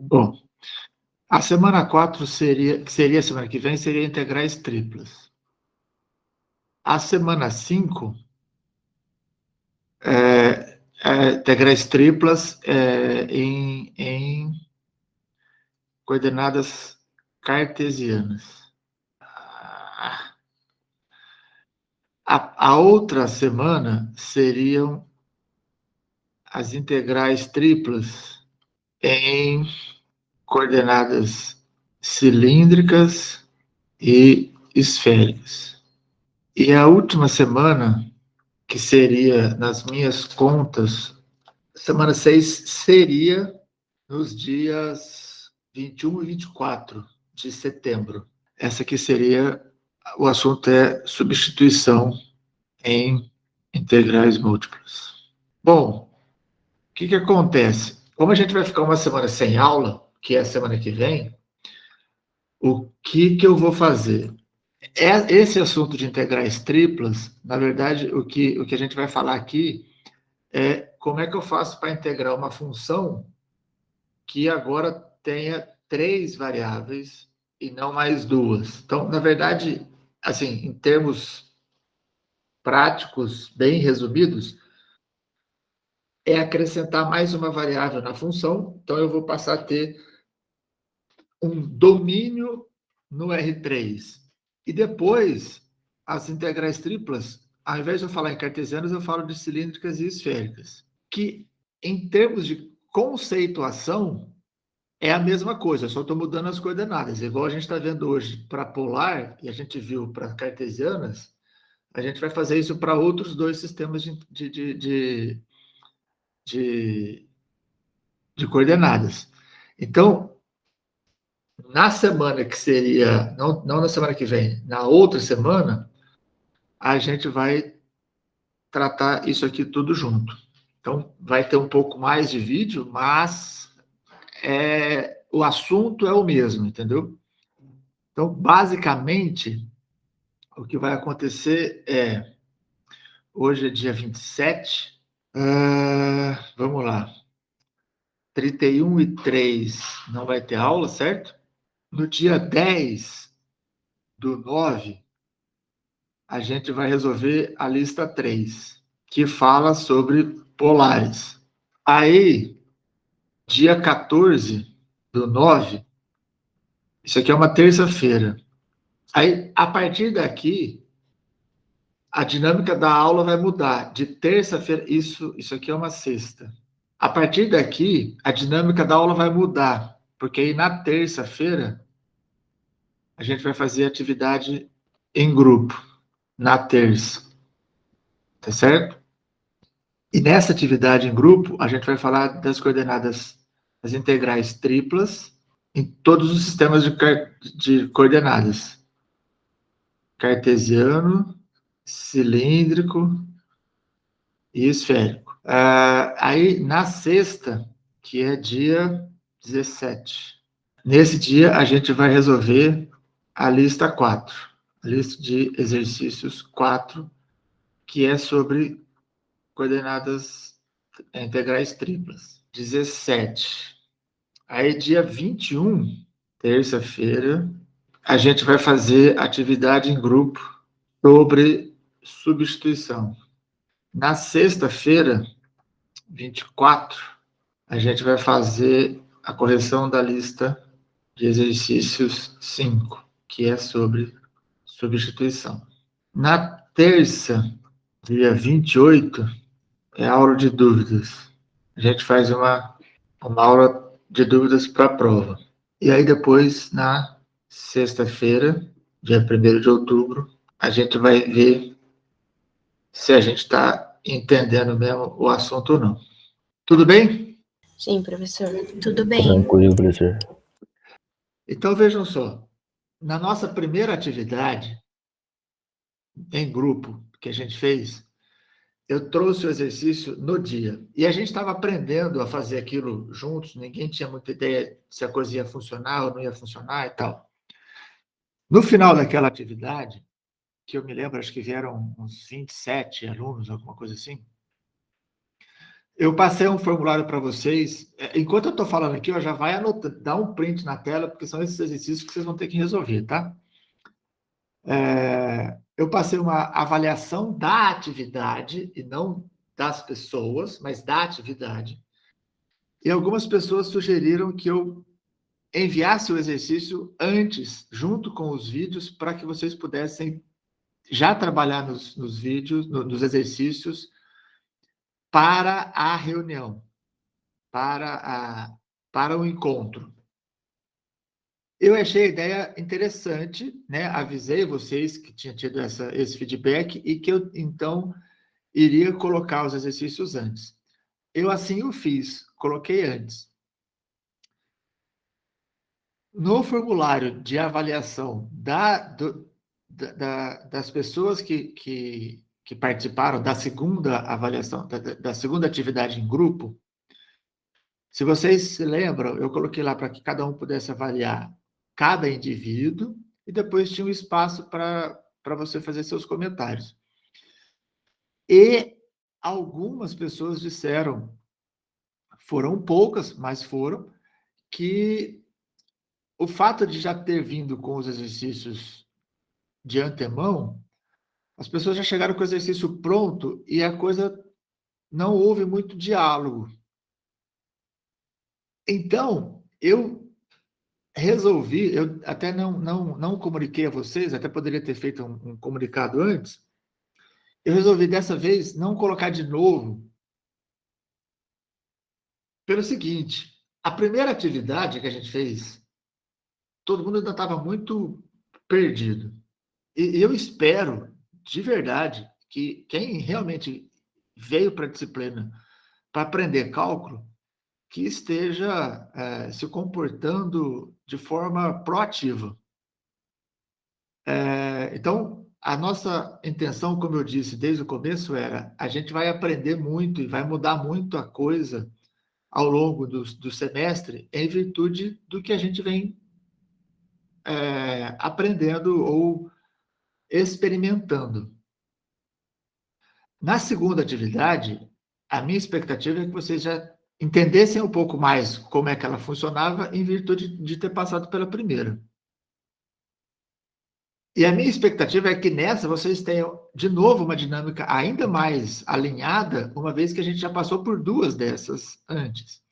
Bom, a semana 4 que seria a semana que vem, seria integrais triplas. A semana 5 integrais triplas em coordenadas cartesianas. A outra semana seriam as integrais triplas em coordenadas cilíndricas e esféricas. E a última semana, que seria, nas minhas contas, semana 6 seria nos dias 21 e 24 de setembro. Essa aqui seria, o assunto é substituição em integrais múltiplas. Bom, o que acontece? Como a gente vai ficar uma semana sem aula, que é a semana que vem, o que eu vou fazer? Esse assunto de integrais triplas, na verdade, o que a gente vai falar aqui é como é que eu faço para integrar uma função que agora tenha 3 variáveis e não mais 2. Então, na verdade, assim, em termos práticos, bem resumidos, é acrescentar mais uma variável na função. Então, eu vou passar a ter um domínio no R3. E depois, as integrais triplas, ao invés de eu falar em cartesianas, eu falo de cilíndricas e esféricas, que, em termos de conceituação, é a mesma coisa, só estou mudando as coordenadas. Igual a gente está vendo hoje para polar, e a gente viu para cartesianas, a gente vai fazer isso para outros 2 sistemas de coordenadas. Então, na semana que seria, não na semana que vem, na outra semana, a gente vai tratar isso aqui tudo junto. Então, vai ter um pouco mais de vídeo, mas o assunto é o mesmo, entendeu? Então, basicamente, o que vai acontecer é, hoje é dia 27, vamos lá, 31 e 3 não vai ter aula, certo? No dia 10/9, a gente vai resolver a lista 3, que fala sobre polares. Aí, dia 14/9, isso aqui é uma terça-feira. Aí, a partir daqui, a dinâmica da aula vai mudar. De terça-feira, isso aqui é uma sexta. A partir daqui, a dinâmica da aula vai mudar, porque aí na terça-feira a gente vai fazer atividade em grupo, na terça, tá certo? E nessa atividade em grupo, a gente vai falar das coordenadas, das integrais triplas, em todos os sistemas de coordenadas. Cartesiano, cilíndrico e esférico. Aí, na sexta, que é dia 17, nesse dia a gente vai resolver a lista 4, a lista de exercícios 4, que é sobre coordenadas integrais triplas. 17. Aí, dia 21, terça-feira, a gente vai fazer atividade em grupo sobre substituição. Na sexta-feira, 24, a gente vai fazer a correção da lista de exercícios 5, que é sobre substituição. Na terça, dia 28, é aula de dúvidas. A gente faz uma aula de dúvidas para a prova. E aí depois, na sexta-feira, dia 1º de outubro, a gente vai ver se a gente está entendendo mesmo o assunto ou não. Tudo bem? Sim, professor. Tudo bem. Tranquilo, professor. Então, vejam só. Na nossa primeira atividade, em grupo, que a gente fez, eu trouxe o exercício no dia. E a gente estava aprendendo a fazer aquilo juntos, ninguém tinha muita ideia se a coisa ia funcionar ou não ia funcionar e tal. No final daquela atividade, que eu me lembro, acho que vieram uns 27 alunos, alguma coisa assim, Eu passei um formulário para vocês. Enquanto eu estou falando aqui, já vai anotando, dá um print na tela, porque são esses exercícios que vocês vão ter que resolver, tá? Eu passei uma avaliação da atividade, e não das pessoas, mas da atividade. E algumas pessoas sugeriram que eu enviasse o exercício antes, junto com os vídeos, para que vocês pudessem já trabalhar nos vídeos, nos exercícios, para a reunião, para o encontro. Eu achei a ideia interessante, né? Avisei vocês que tinha tido esse feedback e que eu, então, iria colocar os exercícios antes. Eu assim o fiz, coloquei antes. No formulário de avaliação das pessoas que participaram da segunda avaliação, da segunda atividade em grupo, se vocês se lembram, eu coloquei lá para que cada um pudesse avaliar cada indivíduo e depois tinha um espaço para você fazer seus comentários. E algumas pessoas disseram, foram poucas, mas foram, que o fato de já ter vindo com os exercícios de antemão, as pessoas já chegaram com o exercício pronto e a coisa não houve muito diálogo. Então, eu resolvi, eu até não comuniquei a vocês, até poderia ter feito um comunicado antes, eu resolvi dessa vez não colocar de novo, pelo seguinte, a primeira atividade que a gente fez, todo mundo ainda estava muito perdido. E eu espero, de verdade, que quem realmente veio para a disciplina para aprender cálculo, que esteja se comportando de forma proativa. Então, a nossa intenção, como eu disse desde o começo, era a gente vai aprender muito e vai mudar muito a coisa ao longo do semestre em virtude do que a gente vem aprendendo ou experimentando. Na segunda atividade, a minha expectativa é que vocês já entendessem um pouco mais como é que ela funcionava em virtude de ter passado pela primeira. E a minha expectativa é que nessa vocês tenham, de novo, uma dinâmica ainda mais alinhada, uma vez que a gente já passou por duas dessas antes.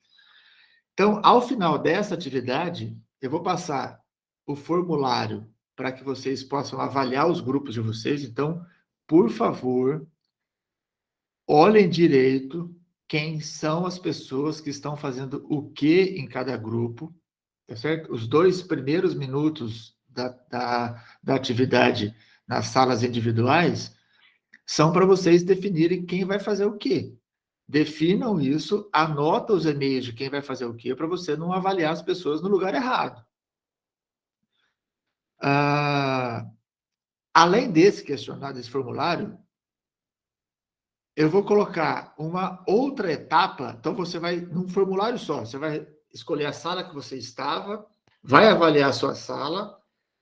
Então, ao final dessa atividade, eu vou passar o formulário para que vocês possam avaliar os grupos de vocês. Então, por favor, olhem direito quem são as pessoas que estão fazendo o que em cada grupo, tá certo? Os 2 primeiros minutos da atividade nas salas individuais são para vocês definirem quem vai fazer o quê. Definam isso, anota os e-mails de quem vai fazer o quê, para você não avaliar as pessoas no lugar errado. Além desse questionário, desse formulário, eu vou colocar uma outra etapa. Então, você vai, num formulário só, você vai escolher a sala que você estava, vai avaliar a sua sala,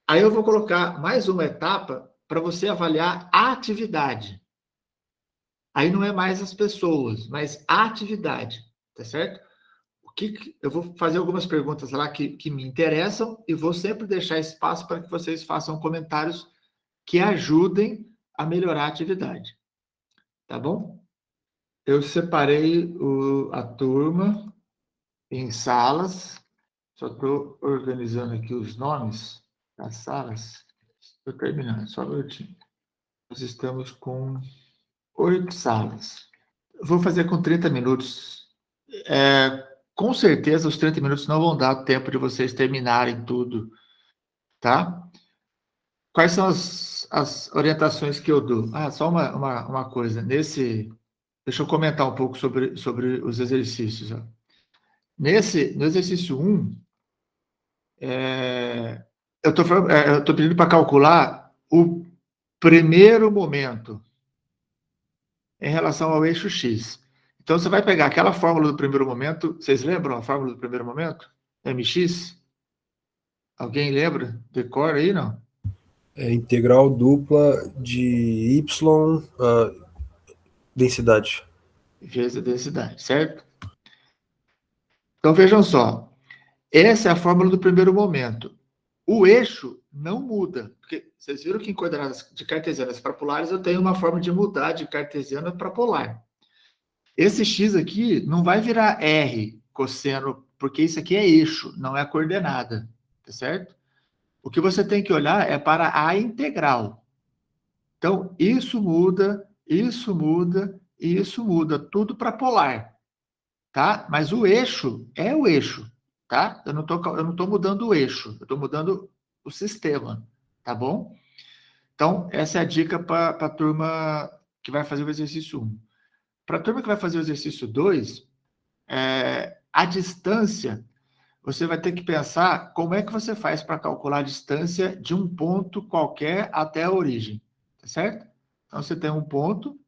aí eu vou colocar mais uma etapa para você avaliar a atividade. Aí não é mais as pessoas, mas a atividade, tá certo? Eu vou fazer algumas perguntas lá que me interessam e vou sempre deixar espaço para que vocês façam comentários que ajudem a melhorar a atividade. Tá bom? Eu separei a turma em salas, só estou organizando aqui os nomes das salas. Estou terminando, só um minutinho. Nós estamos com 8 salas. Vou fazer com 30 minutos. Com certeza, os 30 minutos não vão dar tempo de vocês terminarem tudo, tá? Quais são as orientações que eu dou? Só uma coisa. Deixa eu comentar um pouco sobre os exercícios. Ó. No exercício 1, eu estou pedindo para calcular o primeiro momento em relação ao eixo X. Então, você vai pegar aquela fórmula do primeiro momento. Vocês lembram a fórmula do primeiro momento? MX? Alguém lembra? Decora aí, não? É integral dupla de y densidade. vezes a densidade, certo? Então, vejam só. Essa é a fórmula do primeiro momento. O eixo não muda, porque vocês viram que em coordenadas de cartesianas para polares eu tenho uma forma de mudar de cartesiana para polar. Esse x aqui não vai virar r cosseno, porque isso aqui é eixo, não é coordenada, tá certo? O que você tem que olhar é para a integral. Então, isso muda, isso muda, isso muda, tudo para polar, tá? Mas o eixo é o eixo, tá? Eu não tô mudando o eixo, eu estou mudando o sistema, tá bom? Então, essa é a dica para a turma que vai fazer o exercício 1. Para a turma que vai fazer o exercício 2, a distância, você vai ter que pensar como é que você faz para calcular a distância de um ponto qualquer até a origem, tá certo? Então, você tem um ponto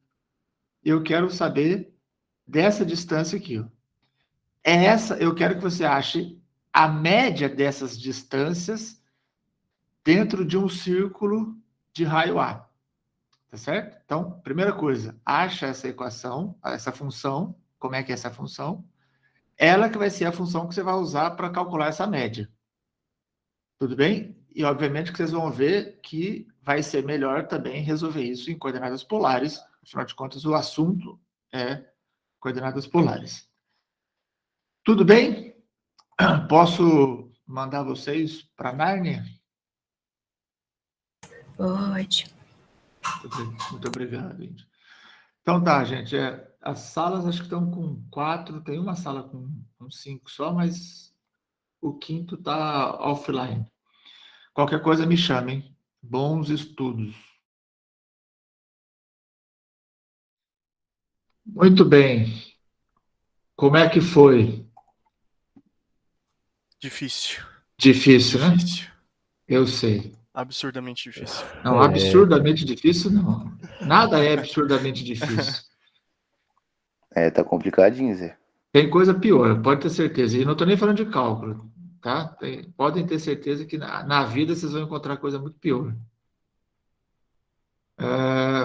e eu quero saber dessa distância aqui, ó. Eu quero que você ache a média dessas distâncias dentro de um círculo de raio A, tá certo? Então, primeira coisa, acha essa equação, essa função, como é que é essa função? Ela que vai ser a função que você vai usar para calcular essa média. Tudo bem? E, obviamente, que vocês vão ver que vai ser melhor também resolver isso em coordenadas polares. Afinal de contas, o assunto é coordenadas polares. Tudo bem? Posso mandar vocês para Nárnia? Pode. Muito obrigado, gente. Então tá, gente. As salas acho que estão com 4, tem uma sala com 5 só, mas o quinto está offline. Qualquer coisa me chamem. Bons estudos. Muito bem. Como é que foi? Difícil. Difícil, né? Difícil. Eu sei. Absurdamente difícil. Não, absurdamente difícil, não. Nada é absurdamente difícil. Tá complicadinho, Zé. Tem coisa pior, pode ter certeza. E não estou nem falando de cálculo, tá? Podem ter certeza que na vida vocês vão encontrar coisa muito pior.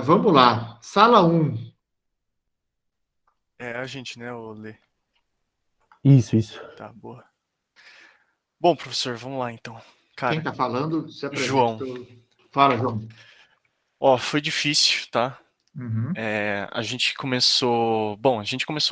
Vamos lá. Sala 1. É a gente, né, o Lê? Isso. Tá, boa. Bom, professor, vamos lá então. Cara, Quem está falando, se apresenta. João. Fala, João. Foi difícil, tá? Uhum. A gente começou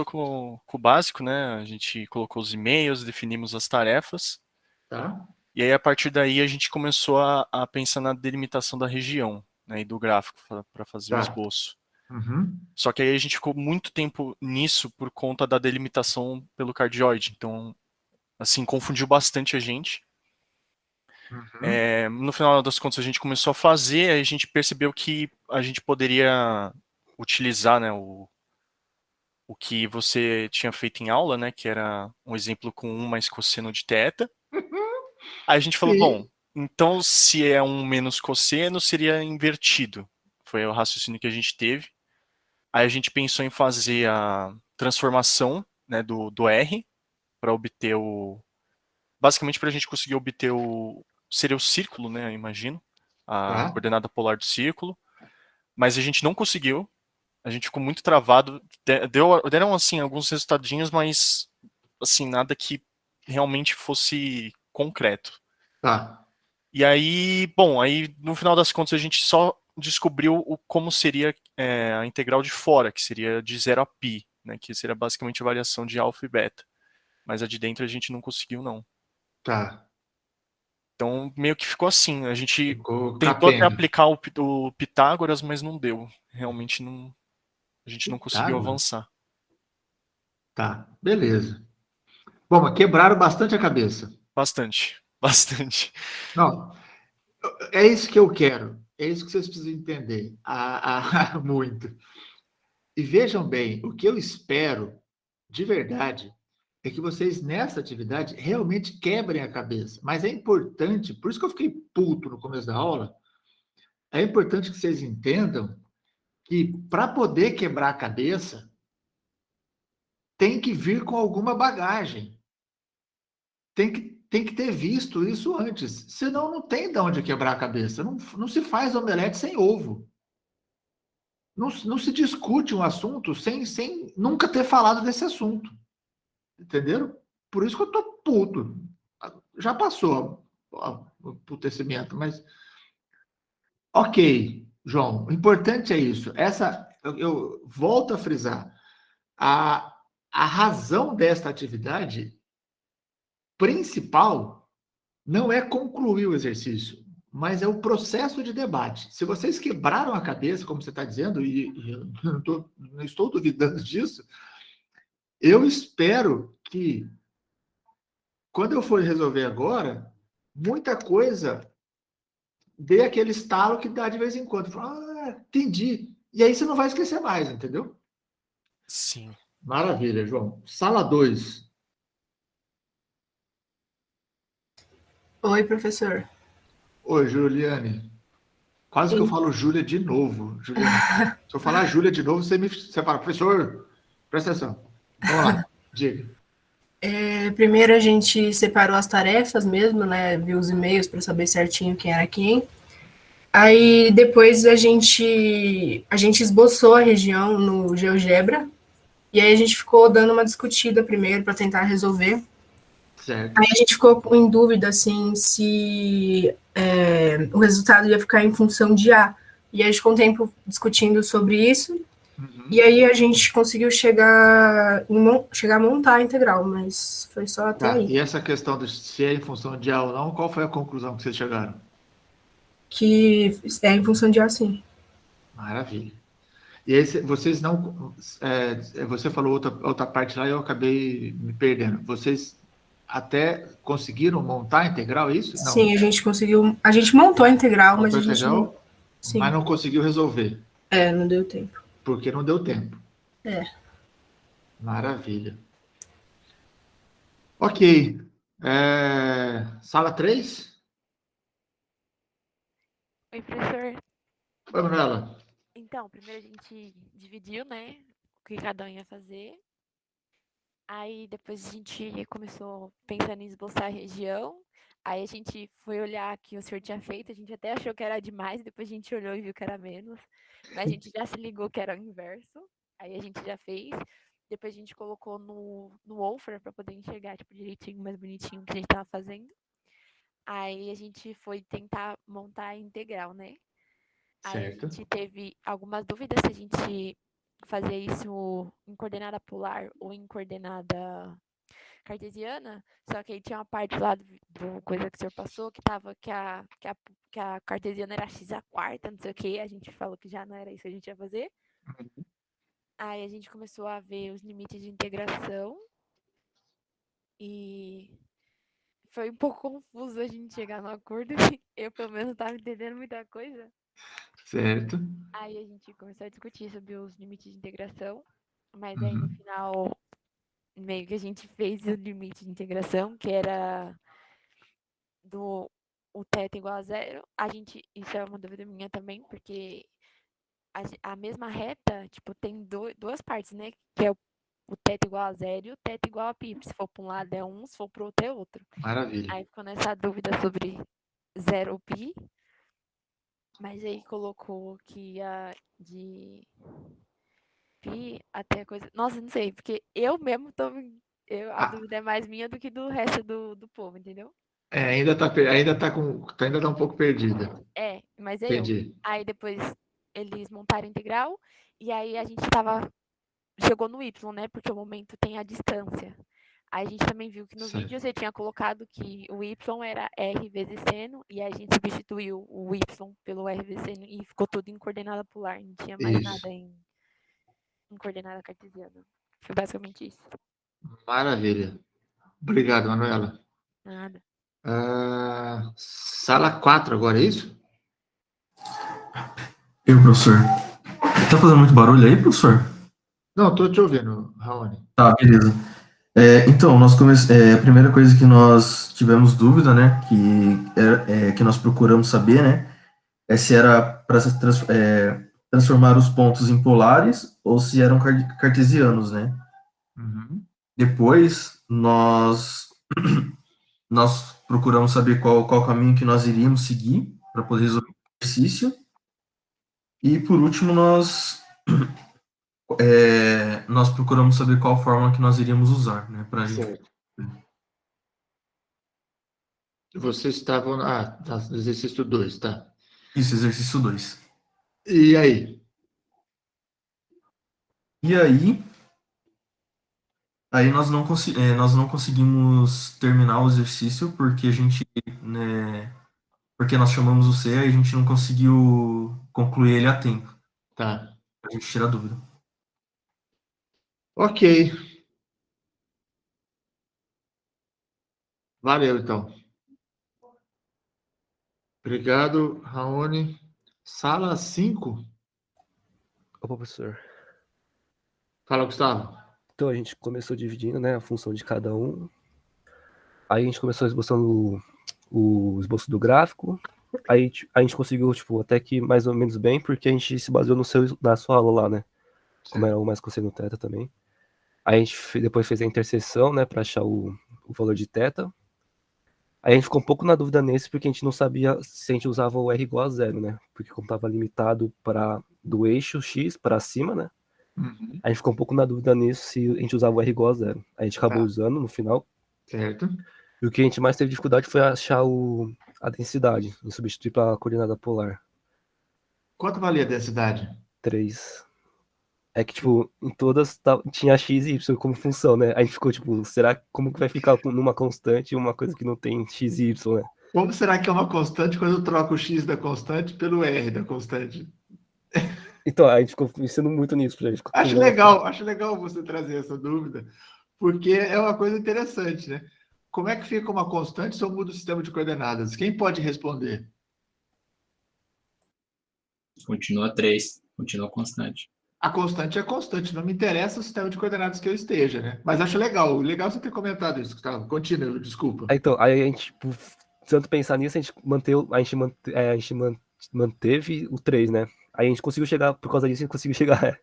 com o básico, né? A gente colocou os e-mails, definimos as tarefas. Tá. E aí, a partir daí, a gente começou a pensar na delimitação da região, né, e do gráfico para fazer o esboço. Uhum. Só que aí a gente ficou muito tempo nisso por conta da delimitação pelo cardioide. Então, assim, confundiu bastante a gente. Uhum. No final das contas, a gente começou a fazer, aí a gente percebeu que a gente poderia utilizar, né, o que você tinha feito em aula, né, que era um exemplo com 1 mais cosseno de θ. Aí a gente falou, bom, Sim. então se é 1 menos cosseno, seria invertido. Foi o raciocínio que a gente teve. Aí a gente pensou em fazer a transformação, né, do R para obter basicamente para a gente conseguir obter seria o círculo, né, eu imagino, a Tá. coordenada polar do círculo, mas a gente não conseguiu, a gente ficou muito travado, deram assim alguns resultadinhos, mas assim nada que realmente fosse concreto. Tá. E aí, bom, aí no final das contas a gente só descobriu como seria a integral de fora, que seria de 0 a π, né, que seria basicamente a variação de alfa e beta. Mas a de dentro a gente não conseguiu, não. Tá. Então, meio que ficou assim. A gente Ficou tentou até capenga. aplicar o Pitágoras, mas não deu. Realmente não, a gente não conseguiu Pitágoras? avançar. Tá. Beleza. Bom, mas quebraram bastante a cabeça. Bastante. Bastante. Não, é isso que eu quero. É isso que vocês precisam entender. Muito. E vejam bem, o que eu espero, de verdade, é que vocês, nessa atividade, realmente quebrem a cabeça. Mas é importante, por isso que eu fiquei puto no começo da aula, é importante que vocês entendam que, para poder quebrar a cabeça, tem que vir com alguma bagagem. Tem que ter visto isso antes. Senão, não tem de onde quebrar a cabeça. Não se faz omelete sem ovo. não se discute um assunto sem nunca ter falado desse assunto. Entenderam? Por isso que eu tô puto. Já passou o putecimento, mas ok, João, o importante é isso. Eu volto a frisar. A razão desta atividade principal não é concluir o exercício, mas é o processo de debate. Se vocês quebraram a cabeça, como você está dizendo, e eu não estou duvidando disso, eu espero que, quando eu for resolver agora, muita coisa dê aquele estalo que dá de vez em quando. Fala, entendi. E aí você não vai esquecer mais, entendeu? Sim. Maravilha, João. Sala 2. Oi, professor. Oi, Juliane. Quase que eu falo Júlia de novo, Juliane. Se eu falar Júlia de novo, você fala, professor, presta atenção. Vamos lá, diga. Primeiro a gente separou as tarefas mesmo, né? Viu os e-mails para saber certinho quem era quem. Aí depois a gente esboçou a região no GeoGebra. E aí a gente ficou dando uma discutida primeiro para tentar resolver. Certo. Aí a gente ficou em dúvida, assim, se o resultado ia ficar em função de A. E a gente ficou um tempo discutindo sobre isso. Uhum. E aí a gente conseguiu chegar a montar a integral, mas foi só até Tá. aí. E essa questão de se é em função de A ou não, qual foi a conclusão que vocês chegaram? Que é em função de A, sim. Maravilha. E aí vocês não... você falou outra parte lá e eu acabei me perdendo. Vocês até conseguiram montar a integral, é isso? Não. Sim, a gente conseguiu... A gente montou a integral, mas a gente... Integral, Sim. mas não conseguiu resolver. Não deu tempo. Porque não deu tempo. Maravilha. Ok. Sala 3? Oi, professor. Oi, Manuela. Então, primeiro a gente dividiu, né, o que cada um ia fazer. Aí depois a gente começou pensando em esboçar a região. Aí a gente foi olhar que o senhor tinha feito, a gente até achou que era demais, depois a gente olhou e viu que era menos. Mas a gente já se ligou que era o inverso. Aí a gente já fez. Depois a gente colocou no Wolfram para poder enxergar tipo, direitinho, mais bonitinho o que a gente estava fazendo. Aí a gente foi tentar montar a integral, né? Aí a Certo. gente teve algumas dúvidas se a gente fazia isso em coordenada polar ou em coordenada cartesiana, só que aí tinha uma parte lá do coisa que o senhor passou que tava que a cartesiana era x à quarta, não sei o que, a gente falou que já não era isso que a gente ia fazer. Aí a gente começou a ver os limites de integração e foi um pouco confuso a gente chegar no acordo. Eu, pelo menos, não estava entendendo muita coisa. Certo. Aí a gente começou a discutir sobre os limites de integração, mas aí no final, meio que a gente fez o limite de integração, que era o teto igual a zero. Isso é uma dúvida minha também, porque a mesma reta, tipo, tem duas partes, né? Que é o teto igual a zero e o teto igual a pi. Se for para um lado é um, se for para o outro é outro. Maravilha. Aí ficou nessa dúvida sobre zero ou pi. Mas aí colocou que ia de pi até coisa... Nossa, não sei, porque eu mesmo tô... A dúvida é mais minha do que do resto do povo, entendeu? Ainda tá um pouco perdida. Mas é Entendi. eu. Aí depois eles montaram a integral e aí a gente chegou no y, né? Porque o momento tem a distância. Aí a gente também viu que no vídeo você tinha colocado que o y era r vezes seno e a gente substituiu o y pelo r vezes seno e ficou tudo em coordenada polar, não tinha mais nada em coordenada cartesiana. Foi basicamente isso. Maravilha. Obrigado, Manuela. Nada. Sala 4 agora, é isso? Professor. Tá fazendo muito barulho aí, professor? Não, estou te ouvindo, Raoni. Tá, beleza. Então, a primeira coisa que nós tivemos dúvida, né, que nós procuramos saber, né, se era para transformar os pontos em polares ou se eram cartesianos, né. Uhum. Depois, nós procuramos saber qual caminho que nós iríamos seguir para poder resolver o exercício. E, por último, nós nós procuramos saber qual fórmula que nós iríamos usar, né? Para gente. Certo. Vocês estavam no exercício 2, tá? Isso, exercício 2. E aí? E aí nós não conseguimos terminar o exercício porque a gente, né, porque nós chamamos o C e a gente não conseguiu concluir ele a tempo. Tá. A gente tira a dúvida. Ok. Valeu, então. Obrigado, Raoni. Sala 5. Opa, professor. Fala, Gustavo. Então a gente começou dividindo, né, a função de cada um. Aí a gente começou esboçando o esboço do gráfico. Aí a gente conseguiu, tipo, até que mais ou menos bem, porque a gente se baseou na sua aula lá, né? Como era o mais cosseno θ também. Aí a gente depois fez a interseção, né, para achar o valor de θ. Aí a gente ficou um pouco na dúvida nesse, porque a gente não sabia se a gente usava o R igual a 0, né? Porque como estava limitado do eixo X para cima, né? Uhum. A gente ficou um pouco na dúvida nisso, se a gente usava o R igual a 0. A gente acabou usando no final. Certo. E o que a gente mais teve dificuldade foi achar a densidade, e substituir para a coordenada polar. Quanto valia a densidade? 3. É que, tipo, em todas tinha x e y como função, né? A gente ficou, tipo, como que vai ficar numa constante uma coisa que não tem x e y, né? Como será que é uma constante quando eu troco o x da constante pelo r da constante? Então, a gente ficou pensando muito nisso. Gente. Acho legal você trazer essa dúvida, porque é uma coisa interessante, né? Como é que fica uma constante se eu mudo o sistema de coordenadas? Quem pode responder? Continua 3, continua constante. A constante é constante, não me interessa o sistema de coordenadas que eu esteja, né? Mas acho legal você ter comentado isso, Gustavo. Continua, desculpa. Então, aí a gente, tipo, tanto pensar nisso, a gente manteve o 3, né? Aí a gente conseguiu chegar, por causa disso, a gente conseguiu chegar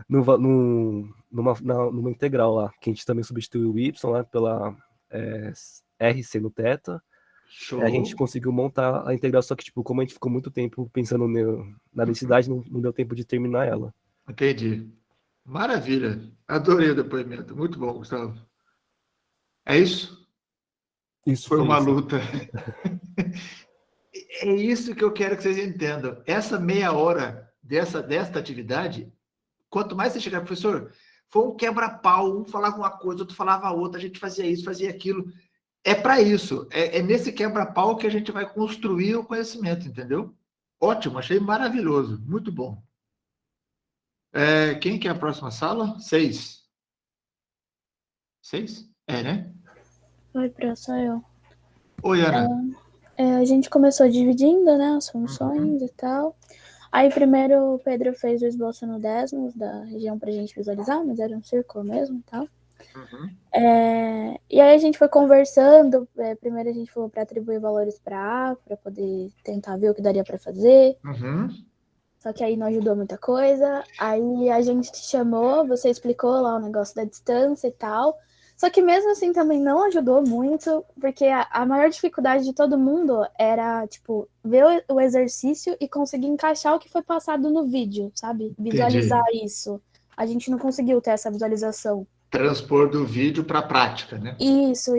numa integral lá, que a gente também substituiu o y lá pela r seno θ. Show. A gente conseguiu montar a integral, só que, tipo, como a gente ficou muito tempo pensando na densidade, não deu tempo de terminar ela. Entendi. Maravilha. Adorei o depoimento. Muito bom, Gustavo. É isso? Isso foi uma isso. luta. É isso que eu quero que vocês entendam. Essa meia hora desta atividade, quanto mais você chegar, professor, foi um quebra-pau, um falava uma coisa, outro falava outra, a gente fazia isso, fazia aquilo. É para isso. É nesse quebra-pau que a gente vai construir o conhecimento, entendeu? Ótimo, achei maravilhoso. Muito bom. Quem que é a próxima sala? 6. 6? Né? Oi, professor, eu. Oi, Ana. A gente começou dividindo, né, as funções e tal. Aí primeiro o Pedro fez o esboço no Desmos da região pra gente visualizar, mas era um círculo mesmo e tal. E aí a gente foi conversando. Primeiro a gente falou para atribuir valores para A, para poder tentar ver o que daria para fazer. Só que aí não ajudou muita coisa. Aí a gente te chamou, você explicou lá o negócio da distância e tal. Só que mesmo assim também não ajudou muito, porque a maior dificuldade de todo mundo era, tipo, ver o exercício e conseguir encaixar o que foi passado no vídeo, sabe? Visualizar isso. A gente não conseguiu ter essa visualização. Transpor do vídeo para a prática, né? Isso.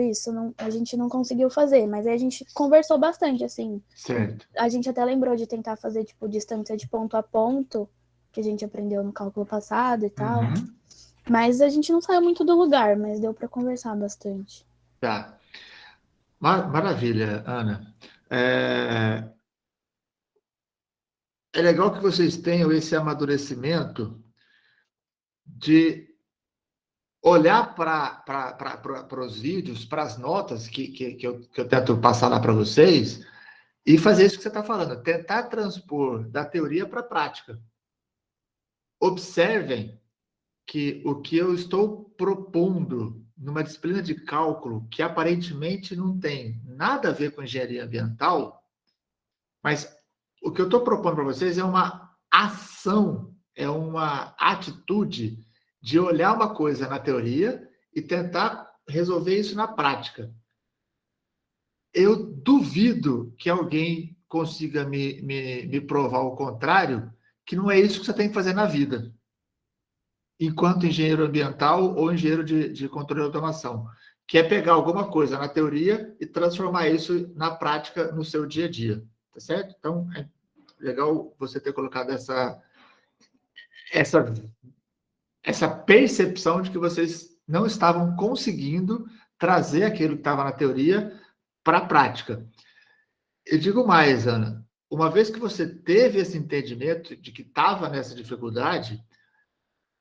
A gente não conseguiu fazer, mas aí a gente conversou bastante, assim. Certo. A gente até lembrou de tentar fazer, tipo, distância de ponto a ponto, que a gente aprendeu no cálculo passado e tal. Mas a gente não saiu muito do lugar, mas deu para conversar bastante. Tá. Maravilha, Ana. É legal que vocês tenham esse amadurecimento de olhar para os vídeos, para as notas que eu tento passar lá para vocês e fazer isso que você está falando, tentar transpor da teoria para a prática. Observem que o que eu estou propondo numa disciplina de cálculo que aparentemente não tem nada a ver com engenharia ambiental, mas o que eu estou propondo para vocês é uma ação, é uma atitude de olhar uma coisa na teoria e tentar resolver isso na prática. Eu duvido que alguém consiga me provar o contrário, que não é isso que você tem que fazer na vida, enquanto engenheiro ambiental ou engenheiro de controle e automação, que é pegar alguma coisa na teoria e transformar isso na prática no seu dia a dia, tá certo? Então, é legal você ter colocado essa percepção de que vocês não estavam conseguindo trazer aquilo que estava na teoria para a prática. Eu digo mais, Ana, uma vez que você teve esse entendimento de que estava nessa dificuldade,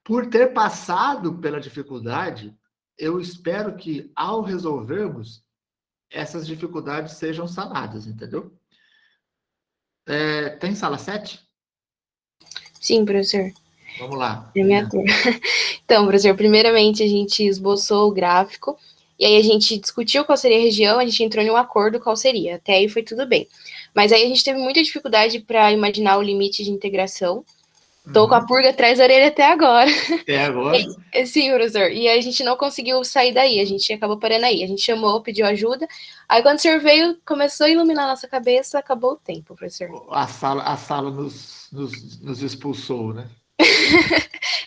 por ter passado pela dificuldade, eu espero que, ao resolvermos, essas dificuldades sejam sanadas, entendeu? Tem sala 7? Sim, professor. Vamos lá. É minha turma. Então, professor, primeiramente a gente esboçou o gráfico, e aí a gente discutiu qual seria a região, a gente entrou em um acordo qual seria. Até aí foi tudo bem. Mas aí a gente teve muita dificuldade para imaginar o limite de integração. Tô com a pulga atrás da orelha até agora. Até agora? Sim, professor. E a gente não conseguiu sair daí, a gente acabou parando aí. A gente chamou, pediu ajuda. Aí quando o senhor veio, começou a iluminar a nossa cabeça, acabou o tempo, professor. A sala nos expulsou, né?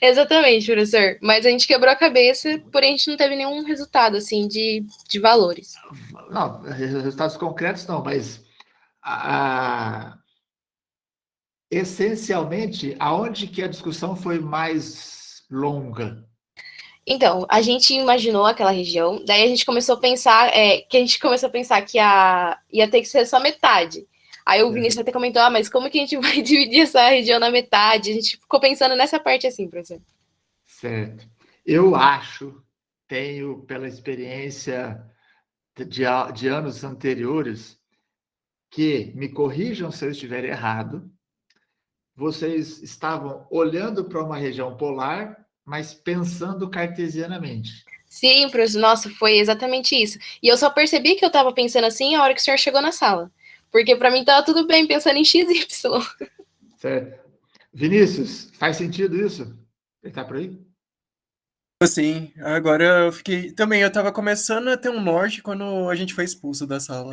Exatamente, professor. Mas a gente quebrou a cabeça, porém a gente não teve nenhum resultado, assim, de valores. Não, resultados concretos não, mas essencialmente, aonde que a discussão foi mais longa? Então, a gente imaginou aquela região, daí a gente começou a pensar que ia ter que ser só metade. Aí o Vinícius até comentou, mas como que a gente vai dividir essa região na metade? A gente ficou pensando nessa parte assim, professor. Certo. Eu acho, tenho pela experiência de anos anteriores, que, me corrijam se eu estiver errado, vocês estavam olhando para uma região polar, mas pensando cartesianamente. Sim, professor, nossa, foi exatamente isso. E eu só percebi que eu estava pensando assim a hora que o senhor chegou na sala. Porque para mim estava tudo bem pensando em X e Y. Certo. Vinícius, faz sentido isso? Ele está por aí? Sim, agora eu fiquei... Também, eu estava começando a ter um norte quando a gente foi expulso da sala.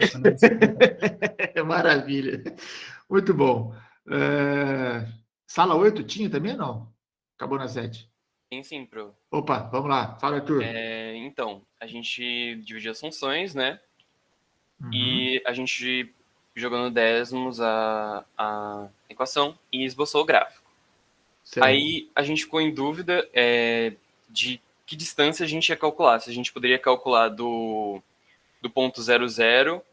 Maravilha. Muito bom. Sala 8 tinha também ou não? Acabou na 7. Tem sim, pro. Opa, vamos lá. Fala, Arthur. Então, a gente dividiu as funções, né? Uhum. E a gente jogou no décimos a equação e esboçou o gráfico. Certo. Aí a gente ficou em dúvida de que distância a gente ia calcular. Se a gente poderia calcular do ponto 00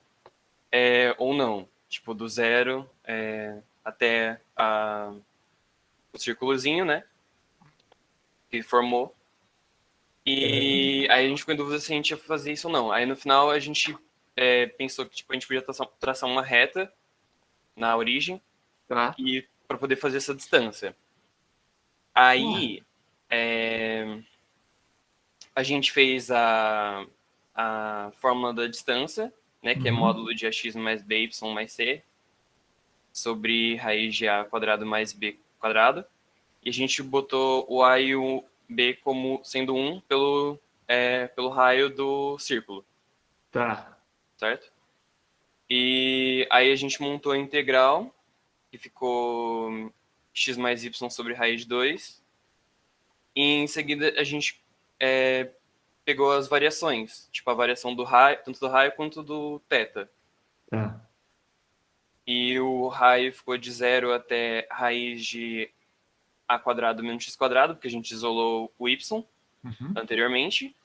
ou não. Tipo, do 0 até o círculozinho, né? Que formou. E aí a gente ficou em dúvida se a gente ia fazer isso ou não. Aí no final a gente pensou que tipo, a gente podia traçar uma reta na origem e para poder fazer essa distância. Aí a gente fez a fórmula da distância, né, que é módulo de ax mais by mais c sobre raiz de a quadrado mais b quadrado. E a gente botou o a e o b como sendo 1 pelo raio do círculo. Tá. Certo? E aí a gente montou a integral, que ficou x mais y sobre raiz de 2. E em seguida a gente pegou as variações, tipo a variação do raio, tanto do raio quanto do θ. Tá. E o raio ficou de 0 até raiz de a quadrado menos x quadrado, porque a gente isolou o y anteriormente.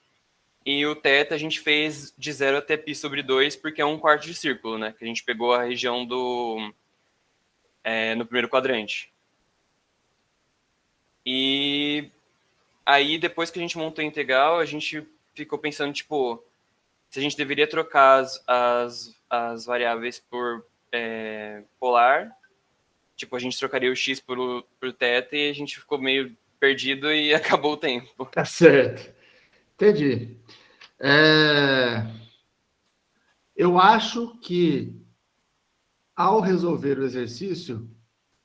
E o θ a gente fez de 0 até π sobre 2, porque é um quarto de círculo, né? Que a gente pegou a região no primeiro quadrante. E aí, depois que a gente montou a integral, a gente ficou pensando, tipo, se a gente deveria trocar as variáveis por polar. Tipo, a gente trocaria o x por θ e a gente ficou meio perdido e acabou o tempo. Tá certo. Entendi. Eu acho que, ao resolver o exercício,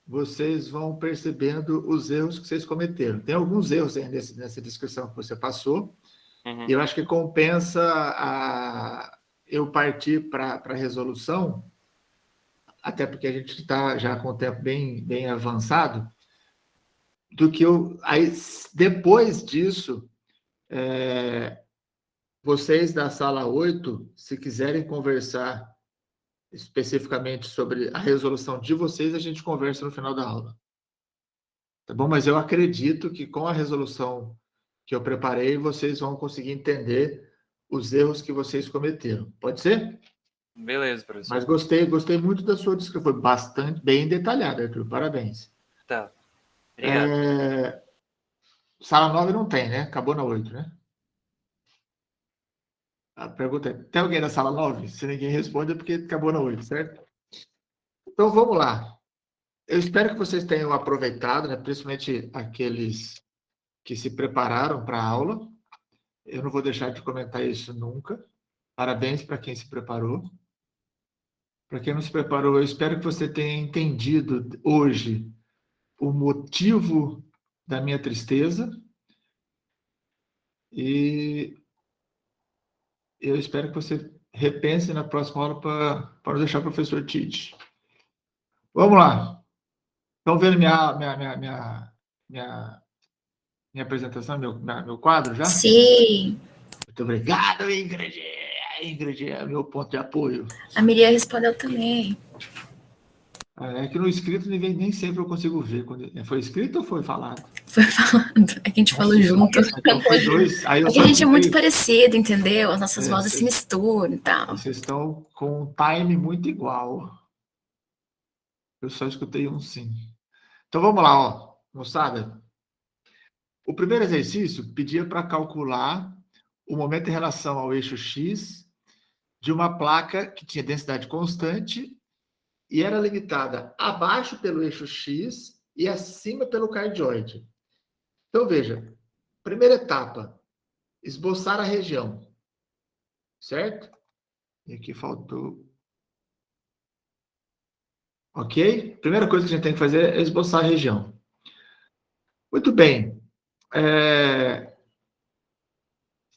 vocês vão percebendo os erros que vocês cometeram. Tem alguns erros aí nessa descrição que você passou, e eu acho que compensa eu partir para a resolução, até porque a gente está já com o tempo bem avançado, do que eu... Aí, depois disso, vocês da sala 8, se quiserem conversar especificamente sobre a resolução de vocês, a gente conversa no final da aula. Tá bom? Mas eu acredito que com a resolução que eu preparei, vocês vão conseguir entender os erros que vocês cometeram. Pode ser? Beleza, professor. Mas gostei muito da sua descrição. Foi bastante bem detalhada, Arthur. Parabéns. Tá. Obrigado. Sala 9 não tem, né? Acabou na 8, né? A pergunta é, tem alguém na sala 9? Se ninguém responde, é porque acabou na 8, certo? Então, vamos lá. Eu espero que vocês tenham aproveitado, né? Principalmente aqueles que se prepararam para a aula. Eu não vou deixar de comentar isso nunca. Parabéns para quem se preparou. Para quem não se preparou, eu espero que você tenha entendido hoje o motivo da minha tristeza. E eu espero que você repense na próxima aula para não deixar o professor Tite. Vamos lá. Estão vendo minha apresentação, meu quadro já? Sim. Muito obrigado, Ingrid. Ingrid é meu ponto de apoio. A Miriam respondeu também. É que no escrito nem sempre eu consigo ver. Foi escrito ou foi falado? Foi falado. É que a gente falou junto. Então foi dois. É que a gente é muito parecido, entendeu? As nossas vozes se misturam e tal. Vocês estão com um time muito igual. Eu só escutei um sim. Então vamos lá, ó, moçada. O primeiro exercício pedia para calcular o momento em relação ao eixo X de uma placa que tinha densidade constante e era limitada abaixo pelo eixo X e acima pelo cardioide. Então, veja, primeira etapa, esboçar a região, certo? E aqui faltou... Ok? Primeira coisa que a gente tem que fazer é esboçar a região. Muito bem.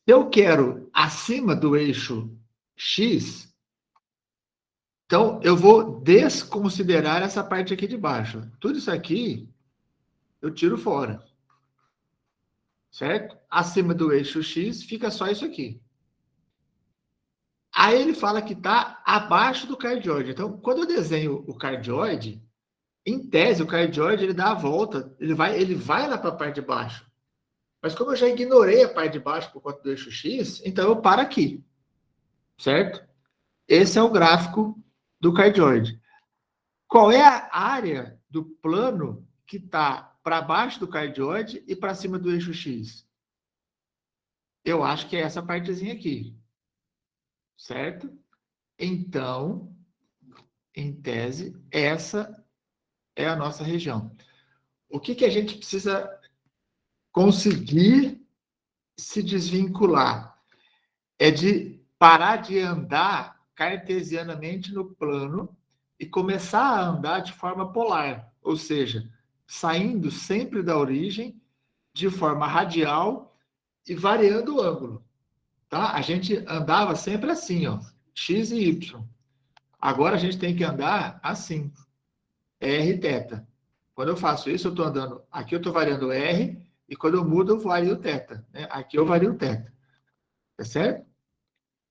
Se eu quero acima do eixo X, então eu vou desconsiderar essa parte aqui de baixo. Tudo isso aqui eu tiro fora. Certo? Acima do eixo X fica só isso aqui. Aí ele fala que está abaixo do cardioide. Então, quando eu desenho o cardioide, em tese, o cardioide ele dá a volta, ele vai lá para a parte de baixo. Mas como eu já ignorei a parte de baixo por conta do eixo X, então eu paro aqui. Certo? Esse é o gráfico do cardioide. Qual é a área do plano que está para baixo do cardioide e para cima do eixo X? Eu acho que é essa partezinha aqui. Certo? Então, em tese, essa é a nossa região. O que a gente precisa conseguir se desvincular? É de parar de andar cartesianamente no plano e começar a andar de forma polar, ou seja, saindo sempre da origem de forma radial e variando o ângulo. Tá? A gente andava sempre assim, ó, X e Y. Agora a gente tem que andar assim, R e θ. Quando eu faço isso, eu estou andando, aqui eu estou variando R, e quando eu mudo, eu vario θ. Né? Aqui eu vario θ. Tá certo?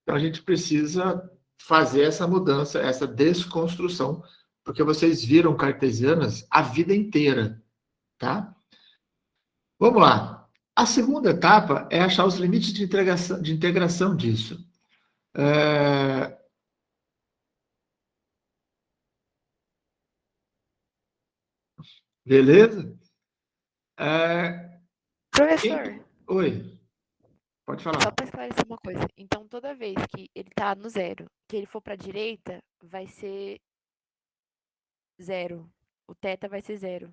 Então a gente precisa fazer essa mudança, essa desconstrução, porque vocês viram cartesianas a vida inteira. Tá? Vamos lá. A segunda etapa é achar os limites de integração disso. Beleza? Professor. Oi. Pode falar. Só para esclarecer uma coisa. Então, toda vez que ele está no zero, que ele for para a direita, vai ser 0. O θ vai ser 0.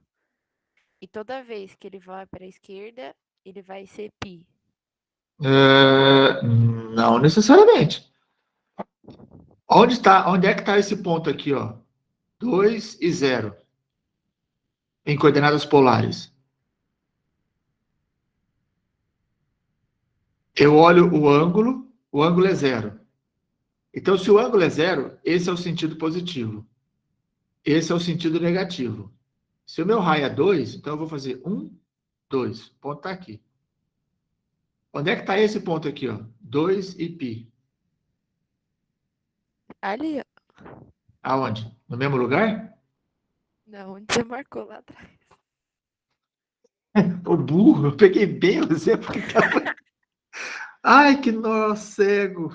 E toda vez que ele vai para a esquerda, ele vai ser π. Não necessariamente. Onde é que está esse ponto aqui, ó? 2 e 0. Em coordenadas polares. Eu olho o ângulo é 0. Então, se o ângulo é 0, esse é o sentido positivo. Esse é o sentido negativo. Se o meu raio é 2, então eu vou fazer 1 2. O ponto está aqui. Onde é que está esse ponto aqui, ó? 2 e π. Ali, ó. Aonde? No mesmo lugar? Não, onde você marcou lá atrás. Ô burro, eu peguei bem você porque tava... Ai, que nó cego.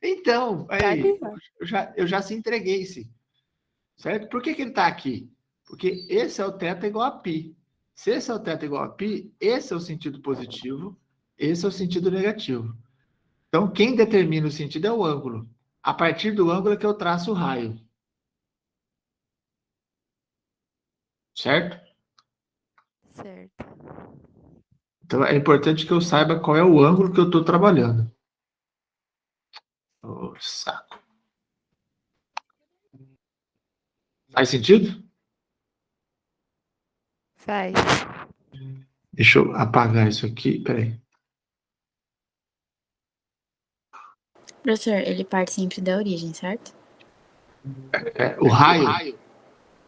Então, aí, eu já se entreguei-se. Certo? Por que ele está aqui? Porque esse é o θ igual a π. Se esse é o θ igual a π, esse é o sentido positivo, esse é o sentido negativo. Então, quem determina o sentido é o ângulo. A partir do ângulo é que eu traço o raio. Certo? Certo. Então, é importante que eu saiba qual é o ângulo que eu estou trabalhando. Ô, saco. Faz sentido? Faz. Deixa eu apagar isso aqui. Peraí. Professor, ele parte sempre da origem, certo? O raio?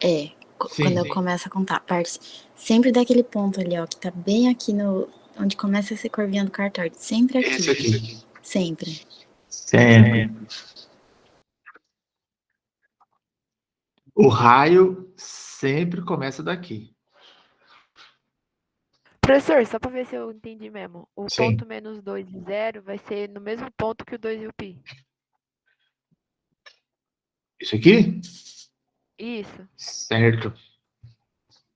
É. Quando eu começo a contar, parte sempre daquele ponto ali, ó, que tá bem aqui no... onde começa essa curvinha do cartório. Sempre aqui. Esse aqui. Sempre. Sempre. O raio sempre começa daqui. Professor, só para ver se eu entendi mesmo. O Sim. ponto menos 2 e 0 vai ser no mesmo ponto que o 2 e o π. Isso aqui? Isso. Certo.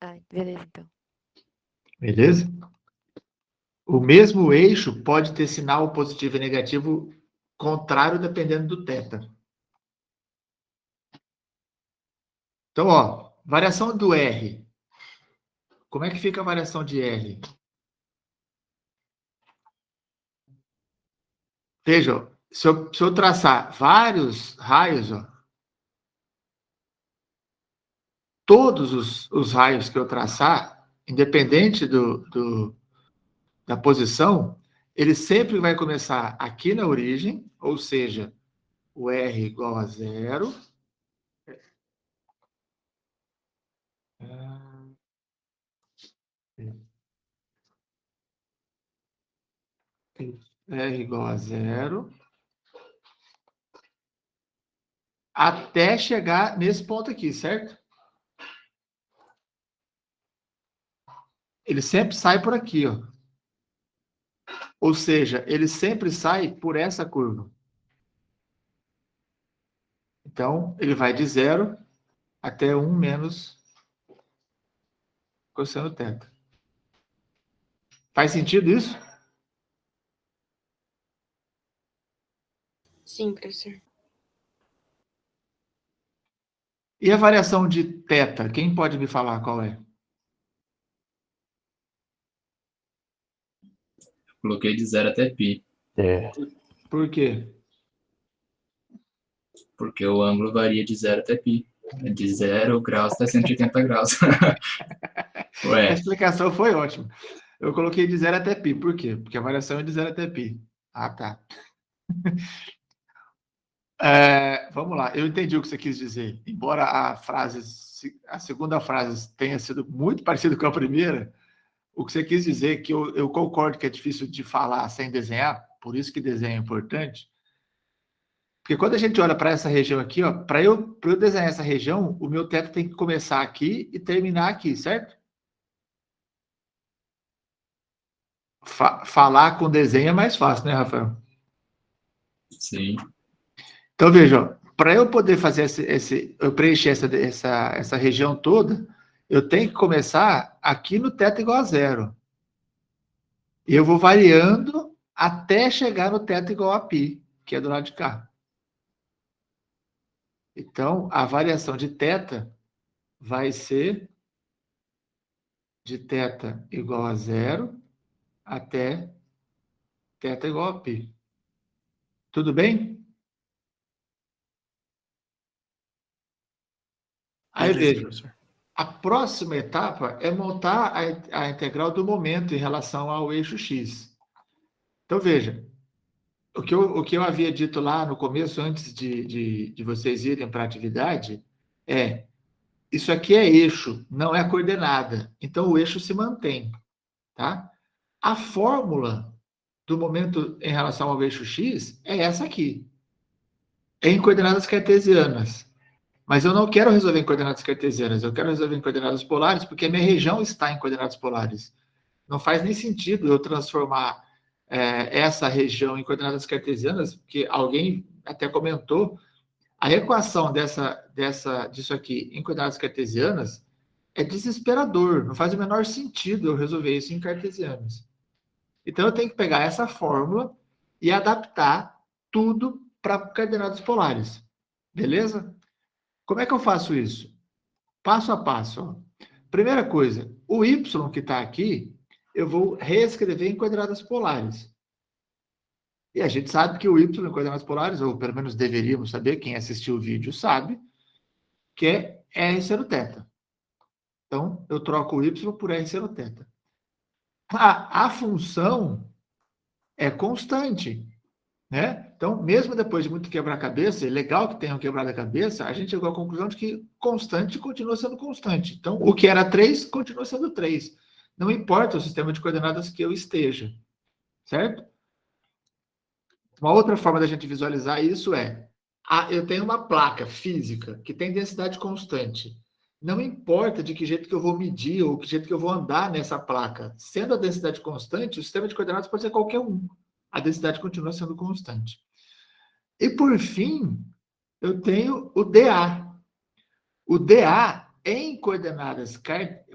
Ah, beleza, então. Beleza? O mesmo eixo pode ter sinal positivo e negativo contrário dependendo do θ. Então, ó, variação do R. Como é que fica a variação de R? Veja, se eu traçar vários raios, ó, todos os raios que eu traçar, independente da posição, ele sempre vai começar aqui na origem, ou seja, o R igual a 0. R igual a 0. Até chegar nesse ponto aqui, certo? Ele sempre sai por aqui, ó. Ou seja, ele sempre sai por essa curva. Então, ele vai de 0 até 1 menos cosseno θ. Faz sentido isso? Sim, professor. E a variação de θ? Quem pode me falar qual é? Coloquei de 0 até π. Por quê? Porque o ângulo varia de 0 até π. De 0 graus até 180 graus. Ué. A explicação foi ótima. Eu coloquei de 0 até π. Por quê? Porque a variação é de 0 até π. Ah, tá. Vamos lá. Eu entendi o que você quis dizer. Embora a segunda frase tenha sido muito parecida com a primeira, o que você quis dizer, que eu concordo que é difícil de falar sem desenhar, por isso que desenho é importante. Porque quando a gente olha para essa região aqui, para eu desenhar essa região, o meu teto tem que começar aqui e terminar aqui, certo? Falar com desenho é mais fácil, né, Rafael? Sim. Então, veja, para eu poder fazer eu preencher essa região toda, eu tenho que começar aqui no θ igual a 0. E eu vou variando até chegar no θ igual a π, que é do lado de cá. Então, a variação de θ vai ser de θ igual a 0 até θ igual a π. Tudo bem? Aí, veja, a próxima etapa é montar a integral do momento em relação ao eixo x. Então, veja, o que eu havia dito lá no começo, antes de vocês irem para a atividade, é Isso aqui é eixo, não é coordenada. Então, o eixo se mantém, tá? A fórmula do momento em relação ao eixo x é essa aqui. É em coordenadas cartesianas. Mas eu não quero resolver em coordenadas cartesianas, eu quero resolver em coordenadas polares, porque a minha região está em coordenadas polares. Não faz nem sentido eu transformar essa região em coordenadas cartesianas, porque alguém até comentou, a equação disso aqui em coordenadas cartesianas é desesperador, não faz o menor sentido eu resolver isso em cartesianas. Então, eu tenho que pegar essa fórmula e adaptar tudo para coordenadas polares. Beleza? Como é que eu faço isso? Passo a passo. Ó. Primeira coisa, o y que está aqui, eu vou reescrever em coordenadas polares. E a gente sabe que o y em coordenadas polares, ou pelo menos deveríamos saber, quem assistiu o vídeo sabe, que é r seno θ. Então, eu troco o y por r seno θ. A função é constante, né? Então, mesmo depois de muito quebrar-cabeça, é legal que tenham quebrado a cabeça, a gente chegou à conclusão de que constante continua sendo constante. Então, o que era 3 continua sendo 3. Não importa o sistema de coordenadas que eu esteja, certo? Uma outra forma da gente visualizar isso é, eu tenho uma placa física que tem densidade constante. Não importa de que jeito que eu vou medir ou que jeito que eu vou andar nessa placa. Sendo a densidade constante, o sistema de coordenadas pode ser qualquer um. A densidade continua sendo constante. E, por fim, eu tenho o dA. O dA, em coordenadas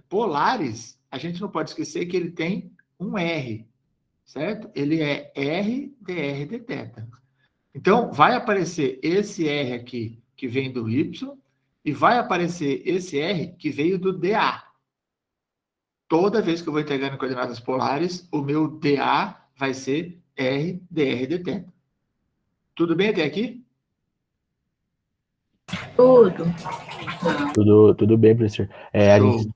polares, a gente não pode esquecer que ele tem um R, certo? Ele é R dr dθ. Então, vai aparecer esse R aqui, que vem do Y, e vai aparecer esse R que veio do dA. Toda vez que eu vou integrar em coordenadas polares, o meu dA vai ser R dr dθ. Tudo bem até aqui? Tudo bem, professor.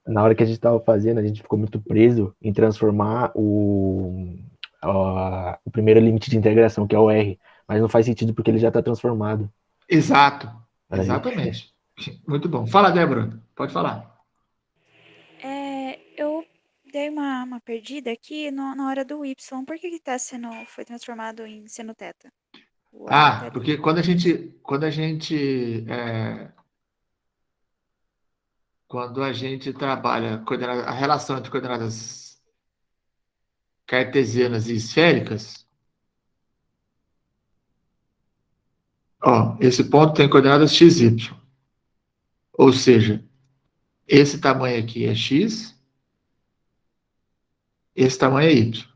Na hora que a gente estava fazendo, a gente ficou muito preso em transformar o primeiro limite de integração, que é o R, mas não faz sentido porque ele já está transformado. Exato, exatamente. Muito bom. Fala, Débora, pode falar. Eu dei uma perdida aqui na hora do Y. Por que foi transformado em seno θ? Porque quando a gente trabalha a relação entre coordenadas cartesianas e esféricas, esse ponto tem coordenadas x, y. Ou seja, esse tamanho aqui é x, esse tamanho é y.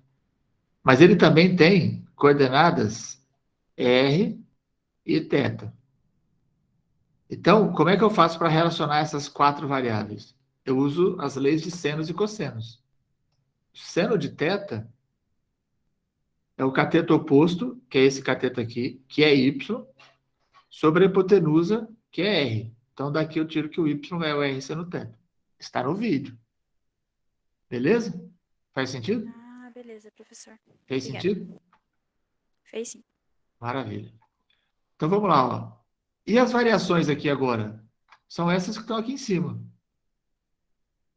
Mas ele também tem coordenadas r e θ. Então, como é que eu faço para relacionar essas 4 variáveis? Eu uso as leis de senos e cossenos. Seno de θ é o cateto oposto, que é esse cateto aqui, que é y, sobre a hipotenusa, que é r. Então, daqui eu tiro que o y é o r seno θ. Está no vídeo. Beleza? Faz sentido? Beleza, professor. Fez sentido? Fez sim. Maravilha. Então, vamos lá. Ó. E as variações aqui agora? São essas que estão aqui em cima.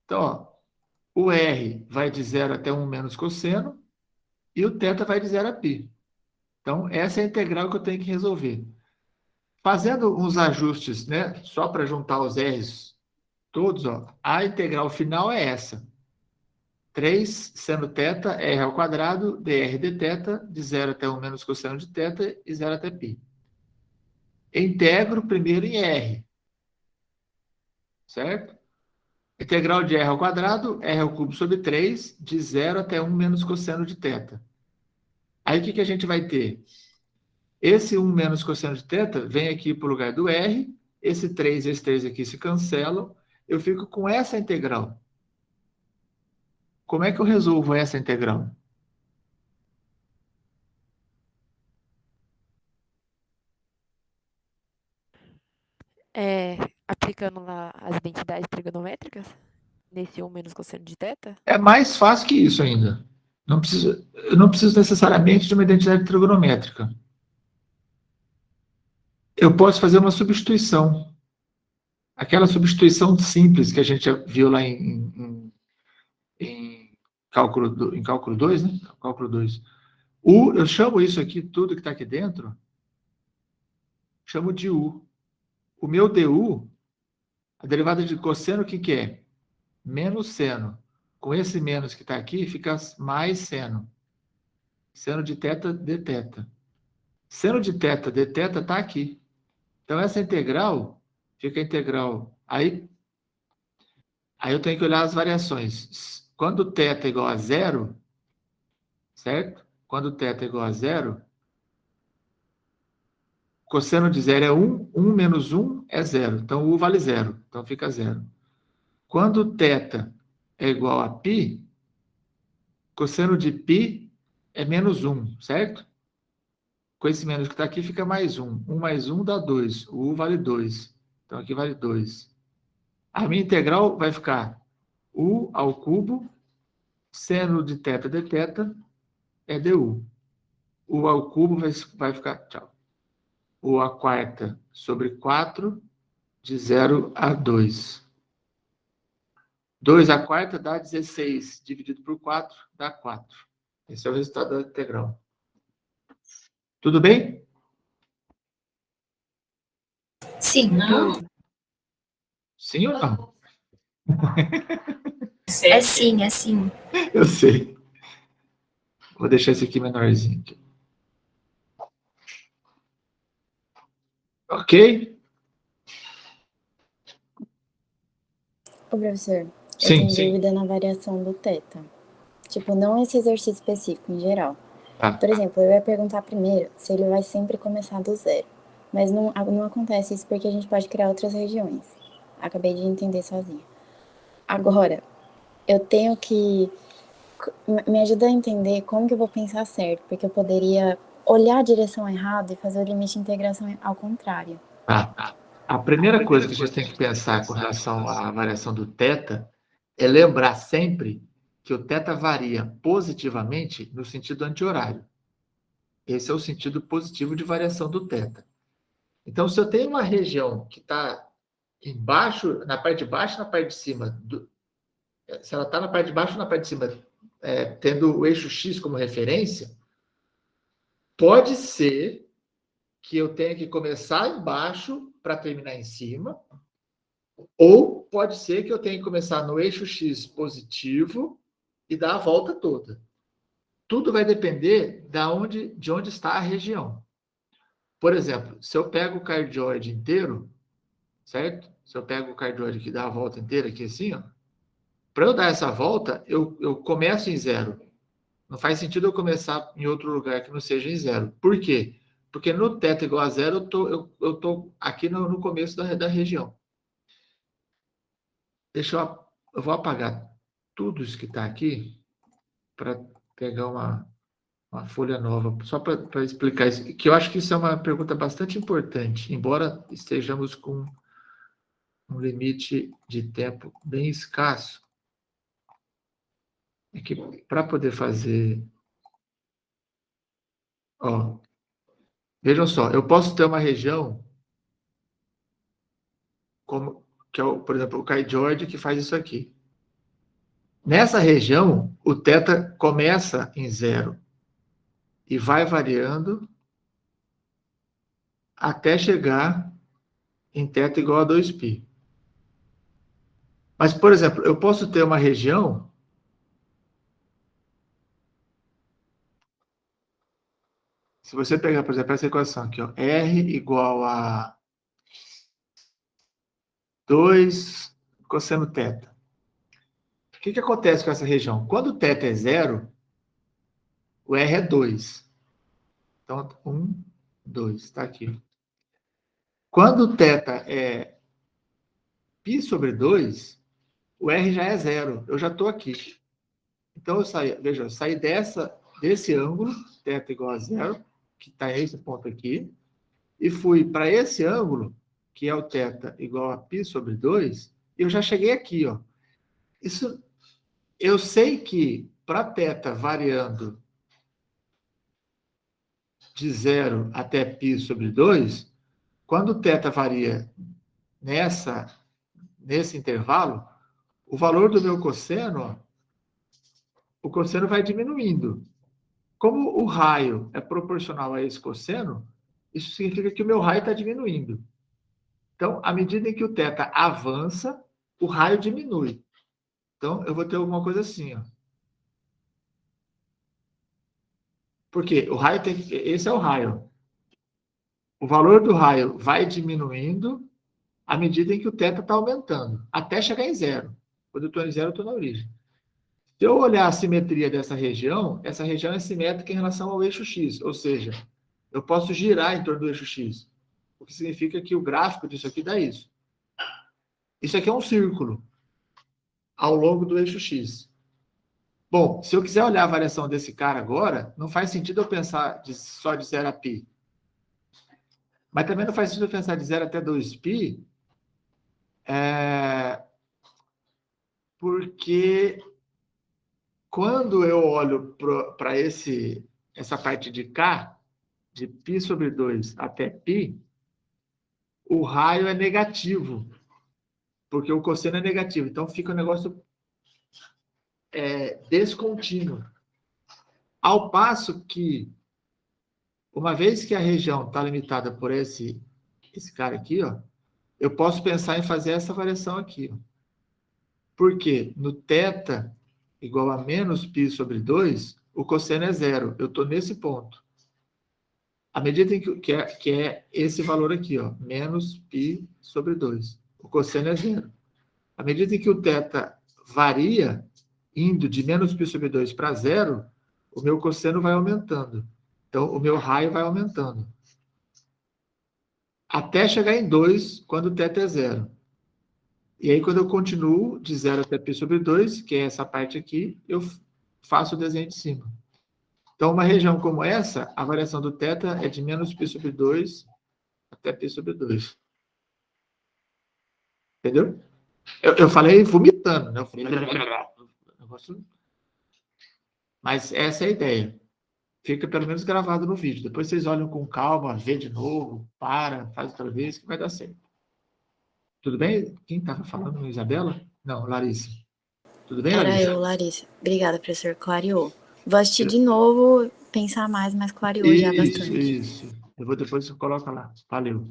Então, ó, o R vai de 0 até 1 menos cosseno e o θ vai de 0 a π. Então, essa é a integral que eu tenho que resolver. Fazendo uns ajustes, né, só para juntar os R's todos, ó, a integral final é essa. 3 seno θ, r ao quadrado, dr dθ, de 0 até 1 menos cosseno de θ e 0 até π. Integro primeiro em r. Certo? Integral de r ao quadrado, r ao cubo sobre 3, de 0 até 1 menos cosseno de θ. Aí, o que a gente vai ter? Esse 1 menos cosseno de θ vem aqui para o lugar do r, esse 3 e esse 3 aqui se cancelam, eu fico com essa integral. Como é que eu resolvo essa integral? Aplicando lá as identidades trigonométricas, nesse 1 menos cosseno de θ? É mais fácil que isso ainda. Eu não preciso necessariamente de uma identidade trigonométrica. Eu posso fazer uma substituição. Aquela substituição simples que a gente já viu lá em cálculo 2, né? Cálculo 2. Eu chamo isso aqui, tudo que está aqui dentro, chamo de U. O meu DU, a derivada de cosseno, o que é? Menos seno. Com esse menos que está aqui, fica mais seno. Seno de θ, dθ. Seno de θ, dθ está aqui. Então, essa integral fica integral. Aí eu tenho que olhar as variações. Quando θ é igual a zero, certo? Quando θ é igual a zero, cosseno de zero é 1, 1 menos 1 é zero. Então, U vale zero. Então, fica zero. Quando θ é igual a π, cosseno de π é menos 1, certo? Com esse menos que está aqui, fica mais 1. 1 mais 1 dá 2. O U vale 2. Então, aqui vale 2. A minha integral vai ficar U ao cubo, seno de θ dθ é du. U ao cubo vai ficar, tchau. U a quarta sobre 4, de 0 a 2. 2 a quarta dá 16, dividido por 4, dá 4. Esse é o resultado da integral. Tudo bem? Sim. Não. Sim ou não? É sim, é sim. Eu sei. Vou deixar esse aqui menorzinho. Ok? Ô, professor, Sim, eu tenho sim. dúvida na variação do θ. Tipo, não esse exercício específico, em geral. Tá. Por exemplo, eu ia perguntar primeiro se ele vai sempre começar do zero. Mas não acontece isso porque a gente pode criar outras regiões. Acabei de entender sozinha. Agora, eu tenho que... Me ajuda a entender como que eu vou pensar certo, porque eu poderia olhar a direção errada e fazer o limite de integração ao contrário. Tá. A primeira coisa que a gente tem que pensar com relação à variação do θ é lembrar sempre que o θ varia positivamente no sentido anti-horário. Esse é o sentido positivo de variação do θ. Então, se eu tenho uma região que está embaixo, na parte de baixo e na parte de cima, se ela está na parte de baixo ou na parte de cima, tendo o eixo X como referência, pode ser que eu tenha que começar embaixo para terminar em cima, ou pode ser que eu tenha que começar no eixo X positivo e dar a volta toda. Tudo vai depender de onde está a região. Por exemplo, se eu pego o cardioide inteiro, certo? Se eu pego o cardioide que dá a volta inteira aqui assim, ó, para eu dar essa volta, eu começo em zero. Não faz sentido eu começar em outro lugar que não seja em zero. Por quê? Porque no θ igual a zero, eu tô aqui no começo da região. Eu vou apagar tudo isso que está aqui para pegar uma folha nova, só para explicar isso, que eu acho que isso é uma pergunta bastante importante, embora estejamos com um limite de tempo bem escasso. É que para poder fazer... Ó, vejam só, eu posso ter uma região que é, por exemplo, o cardioide que faz isso aqui. Nessa região, o θ começa em zero e vai variando até chegar em θ igual a 2π. Mas, por exemplo, eu posso ter uma região se você pegar, por exemplo, essa equação aqui, ó, R igual a 2 cosseno θ. O que acontece com essa região? Quando θ é zero, o R é 2. Então, 1, 2, está aqui. Quando θ é π sobre 2, o R já é zero. Eu já estou aqui. Então, eu saí desse ângulo, θ igual a zero, que está esse ponto aqui, e fui para esse ângulo, que é o θ igual a π sobre 2, e eu já cheguei aqui, ó. Isso, eu sei que para θ variando de 0 até π sobre 2, quando o θ varia nessa nesse intervalo, o valor do meu cosseno, ó, o cosseno vai diminuindo. Como o raio é proporcional a esse cosseno, isso significa que o meu raio está diminuindo. Então, à medida em que o θ avança, o raio diminui. Então, eu vou ter alguma coisa assim, ó. Por quê? O raio tem que... Esse é o raio. O valor do raio vai diminuindo à medida em que o θ está aumentando, até chegar em zero. Quando eu estou em zero, eu estou na origem. Se eu olhar a simetria dessa região, essa região é simétrica em relação ao eixo X, ou seja, eu posso girar em torno do eixo X, o que significa que o gráfico disso aqui dá isso. Isso aqui é um círculo ao longo do eixo X. Bom, se eu quiser olhar a variação desse cara agora, não faz sentido eu pensar só de 0 a π. Mas também não faz sentido eu pensar de 0 até 2π, porque quando eu olho para essa parte de K, de π sobre 2 até π, o raio é negativo, porque o cosseno é negativo. Então, fica um negócio descontínuo. Ao passo que, uma vez que a região está limitada por esse cara aqui, ó, eu posso pensar em fazer essa variação aqui. Ó. Por quê? No θ igual a menos π sobre 2, o cosseno é zero. Eu estou nesse ponto. À medida em que é esse valor aqui, ó, menos π sobre 2. O cosseno é zero. À medida em que o θ varia, indo de menos π sobre 2 para zero, o meu cosseno vai aumentando. Então, o meu raio vai aumentando. Até chegar em 2, quando o θ é zero. E aí, quando eu continuo de 0 até π sobre 2, que é essa parte aqui, eu faço o desenho de cima. Então, uma região como essa, a variação do θ é de menos π sobre 2 até π sobre 2. Entendeu? Eu falei vomitando, né? Eu falei... Mas essa é a ideia. Fica pelo menos gravado no vídeo. Depois vocês olham com calma, vê de novo, faz outra vez, que vai dar certo. Tudo bem? Quem estava falando? Isabela? Não, Larissa. Tudo bem, Larissa? Era eu, Larissa. Obrigada, professor. Clareou. Vou assistir de novo, pensar mais, mas clareou já bastante. Isso. Depois você coloca lá. Valeu.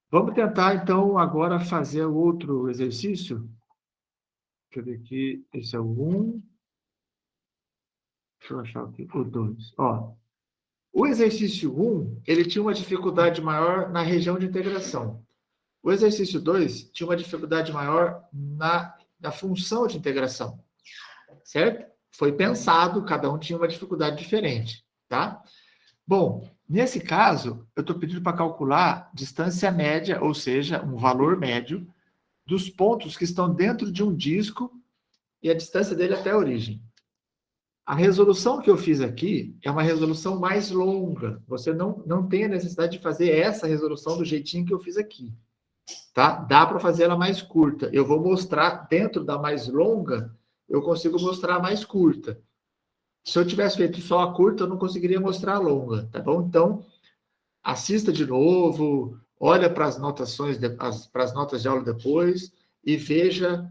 Vamos tentar, então, agora fazer o outro exercício. Deixa eu ver aqui. Esse é o 1. Deixa eu achar aqui. O 2. Ó, o exercício 1, ele tinha uma dificuldade maior na região de integração. O exercício 2 tinha uma dificuldade maior na função de integração. Certo? Foi pensado, cada um tinha uma dificuldade diferente. Tá? Bom, nesse caso, eu estou pedindo para calcular distância média, ou seja, um valor médio, dos pontos que estão dentro de um disco e a distância dele até a origem. A resolução que eu fiz aqui é uma resolução mais longa. Você não tem a necessidade de fazer essa resolução do jeitinho que eu fiz aqui. Tá? Dá para fazer ela mais curta. Eu vou mostrar, dentro da mais longa, eu consigo mostrar a mais curta. Se eu tivesse feito só a curta, eu não conseguiria mostrar a longa, tá bom? Então, assista de novo, olha para as notações, para as notas de aula depois e veja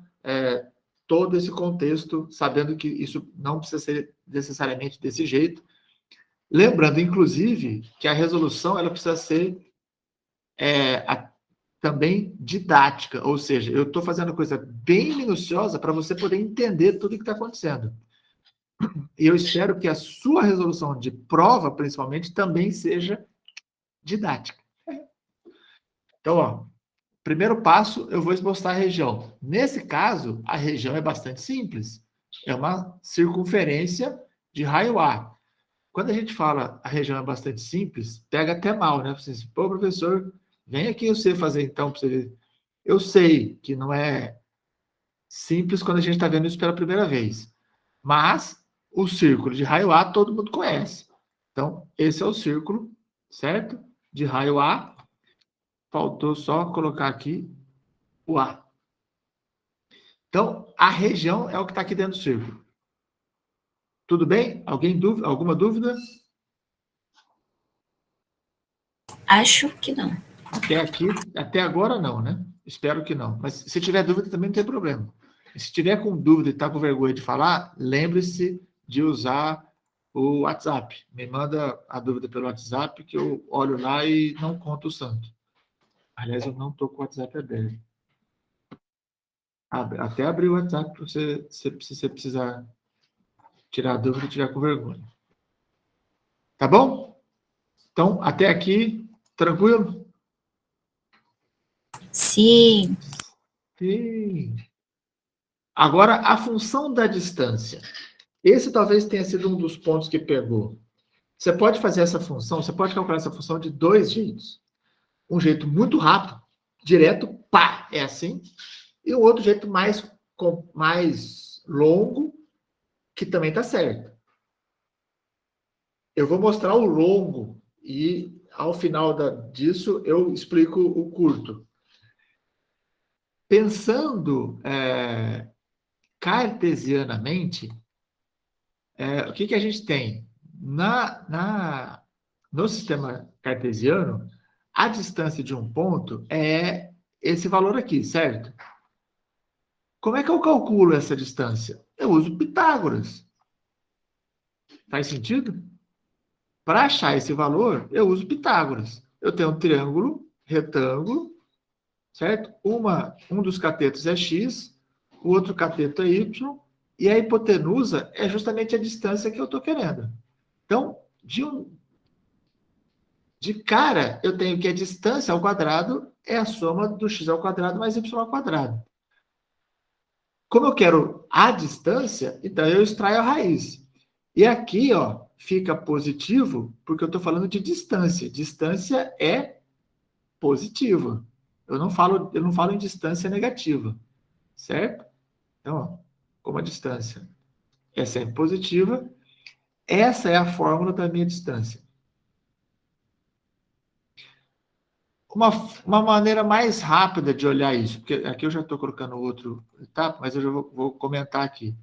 todo esse contexto, sabendo que isso não precisa ser necessariamente desse jeito. Lembrando, inclusive, que a resolução ela precisa ser também didática, ou seja, eu estou fazendo coisa bem minuciosa para você poder entender tudo o que está acontecendo. E eu espero que a sua resolução de prova, principalmente, também seja didática. Então, ó, primeiro passo, eu vou esboçar a região. Nesse caso, a região é bastante simples. É uma circunferência de raio A. Quando a gente fala a região é bastante simples, pega até mal, né? Você diz, pô, professor, vem aqui eu sei fazer então para você ver. Eu sei que não é simples quando a gente está vendo isso pela primeira vez. Mas o círculo de raio A todo mundo conhece. Então, esse é o círculo, certo? De raio A. Faltou só colocar aqui o A. Então, a região é o que está aqui dentro do círculo. Tudo bem? Alguma dúvida? Acho que não. Até agora não, né? Espero que não. Mas se tiver dúvida, também não tem problema. E se tiver com dúvida e está com vergonha de falar, lembre-se de usar o WhatsApp. Me manda a dúvida pelo WhatsApp, que eu olho lá e não conto o santo. Aliás, eu não estou com o WhatsApp aberto. Até abrir o WhatsApp para se você precisar tirar a dúvida e tirar com vergonha. Tá bom? Então, até aqui, tranquilo? Sim. Sim. Agora, a função da distância. Esse talvez tenha sido um dos pontos que pegou. Você pode fazer essa função, você pode calcular essa função de 2 jeitos. Um jeito muito rápido, direto, pá, é assim. E o outro jeito mais longo, que também está certo. Eu vou mostrar o longo e, ao final disso, eu explico o curto. Pensando cartesianamente, o que a gente tem? No sistema cartesiano, a distância de um ponto é esse valor aqui, certo? Como é que eu calculo essa distância? Eu uso Pitágoras. Faz sentido? Para achar esse valor, eu uso Pitágoras. Eu tenho um triângulo, retângulo, certo? Um dos catetos é x, o outro cateto é y, e a hipotenusa é justamente a distância que eu estou querendo. Então, de cara, eu tenho que a distância ao quadrado é a soma do x ao quadrado mais y ao quadrado. Como eu quero a distância, então eu extraio a raiz. E aqui, ó, fica positivo, porque eu estou falando de distância. Distância é positiva. Eu não falo em distância negativa, certo? Então, ó, como a distância é sempre positiva, essa é a fórmula da minha distância. Uma maneira mais rápida de olhar isso, porque aqui eu já estou colocando outro etapa, mas eu já vou comentar aqui.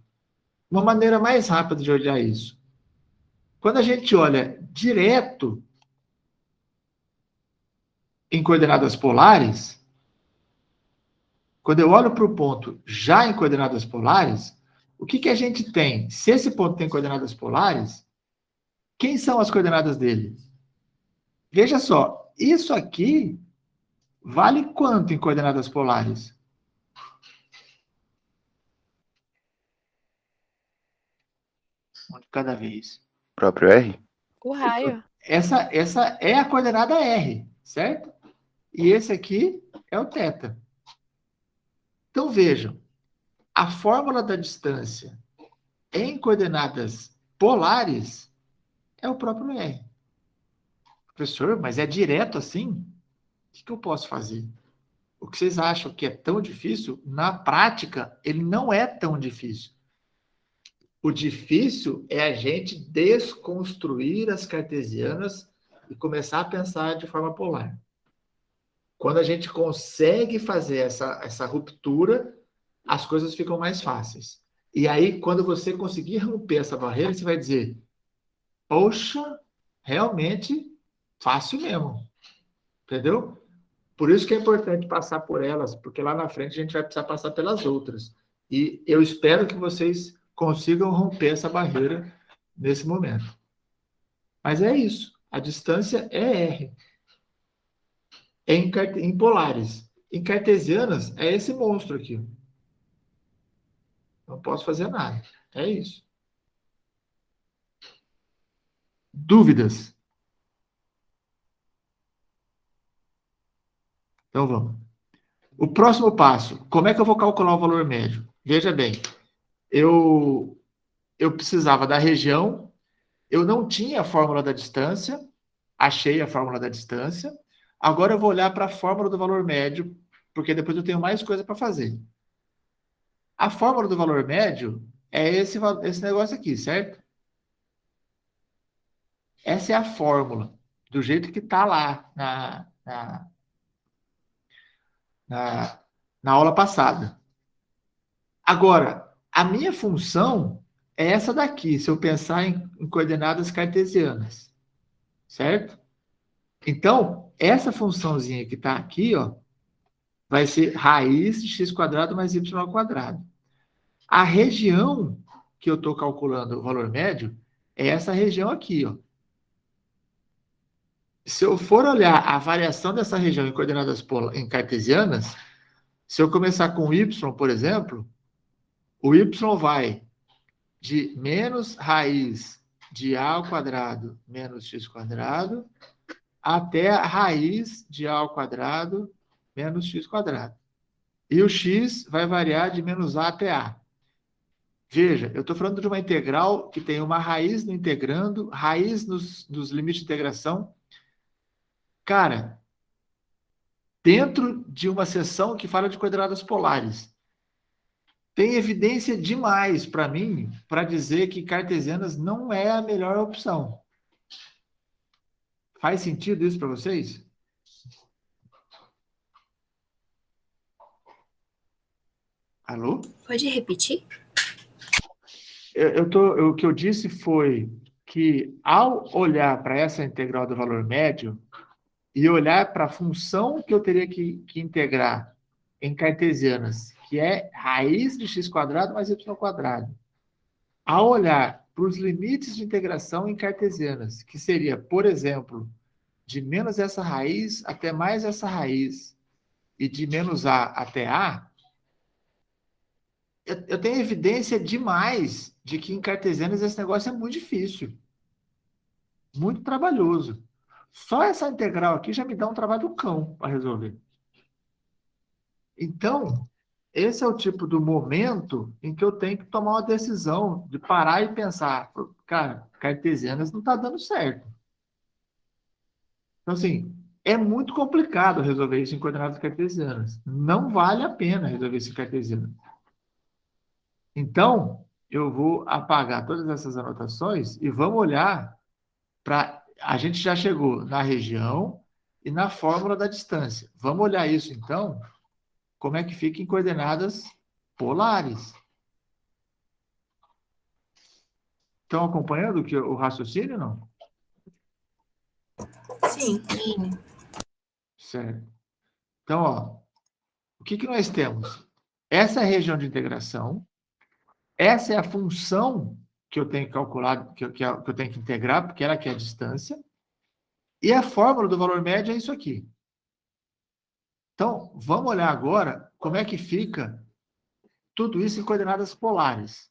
Uma maneira mais rápida de olhar isso. Quando a gente olha direto em coordenadas polares, quando eu olho para o ponto já em coordenadas polares, o que a gente tem? Se esse ponto tem coordenadas polares, quem são as coordenadas dele? Veja só, isso aqui vale quanto em coordenadas polares? Um de cada vez. Próprio R? O raio. Essa é a coordenada R, certo? E esse aqui é o θ. Então, vejam, a fórmula da distância em coordenadas polares é o próprio R. Professor, mas é direto assim? O que eu posso fazer? O que vocês acham que é tão difícil, na prática, ele não é tão difícil. O difícil é a gente desconstruir as cartesianas e começar a pensar de forma polar. Quando a gente consegue fazer essa ruptura, as coisas ficam mais fáceis. E aí, quando você conseguir romper essa barreira, você vai dizer, poxa, realmente fácil mesmo. Entendeu? Por isso que é importante passar por elas, porque lá na frente a gente vai precisar passar pelas outras. E eu espero que vocês consigam romper essa barreira nesse momento. Mas é isso. A distância é R. Em polares. Em cartesianas, é esse monstro aqui. Não posso fazer nada. É isso. Dúvidas? Então vamos. O próximo passo. Como é que eu vou calcular o valor médio? Veja bem. Eu precisava da região. Eu não tinha a fórmula da distância. Achei a fórmula da distância. Agora eu vou olhar para a fórmula do valor médio, porque depois eu tenho mais coisa para fazer. A fórmula do valor médio é esse negócio aqui, certo? Essa é a fórmula, do jeito que está lá na aula passada. Agora, a minha função é essa daqui, se eu pensar em coordenadas cartesianas, certo? Então, essa funçãozinha que está aqui, ó, vai ser raiz de x quadrado mais y ao quadrado. A região que eu estou calculando o valor médio é essa região aqui, ó. Se eu for olhar a variação dessa região em coordenadas em cartesianas, se eu começar com y, por exemplo, o y vai de menos raiz de a ao quadrado menos x quadrado até a raiz de a ao quadrado menos x quadrado. E o x vai variar de menos a até a. Veja, eu estou falando de uma integral que tem uma raiz no integrando, raiz nos limites de integração. Cara, dentro de uma seção que fala de coordenadas polares, tem evidência demais para mim para dizer que cartesianas não é a melhor opção. Faz sentido isso para vocês? Alô? Pode repetir? O que eu disse foi que, ao olhar para essa integral do valor médio e olhar para a função que eu teria que integrar em cartesianas, que é raiz de x quadrado mais y quadrado, ao olhar para os limites de integração em cartesianas, que seria, por exemplo, de menos essa raiz até mais essa raiz, e de menos a até a, eu tenho evidência demais de que em cartesianas esse negócio é muito difícil. Muito trabalhoso. Só essa integral aqui já me dá um trabalho do cão para resolver. Então, esse é o tipo do momento em que eu tenho que tomar uma decisão de parar e pensar, cara, cartesianas não está dando certo. Então, assim, é muito complicado resolver isso em coordenadas cartesianas. Não vale a pena resolver isso em cartesianas. Então, eu vou apagar todas essas anotações e vamos olhar para... A gente já chegou na região e na fórmula da distância. Vamos olhar isso, então, como é que fica em coordenadas polares. Estão acompanhando o raciocínio, não? Sim. Certo. Então, ó, o que nós temos? Essa é a região de integração. Essa é a função que eu tenho que calcular, que eu tenho que integrar, porque ela aqui é a distância. E a fórmula do valor médio é isso aqui. Então, vamos olhar agora como é que fica tudo isso em coordenadas polares.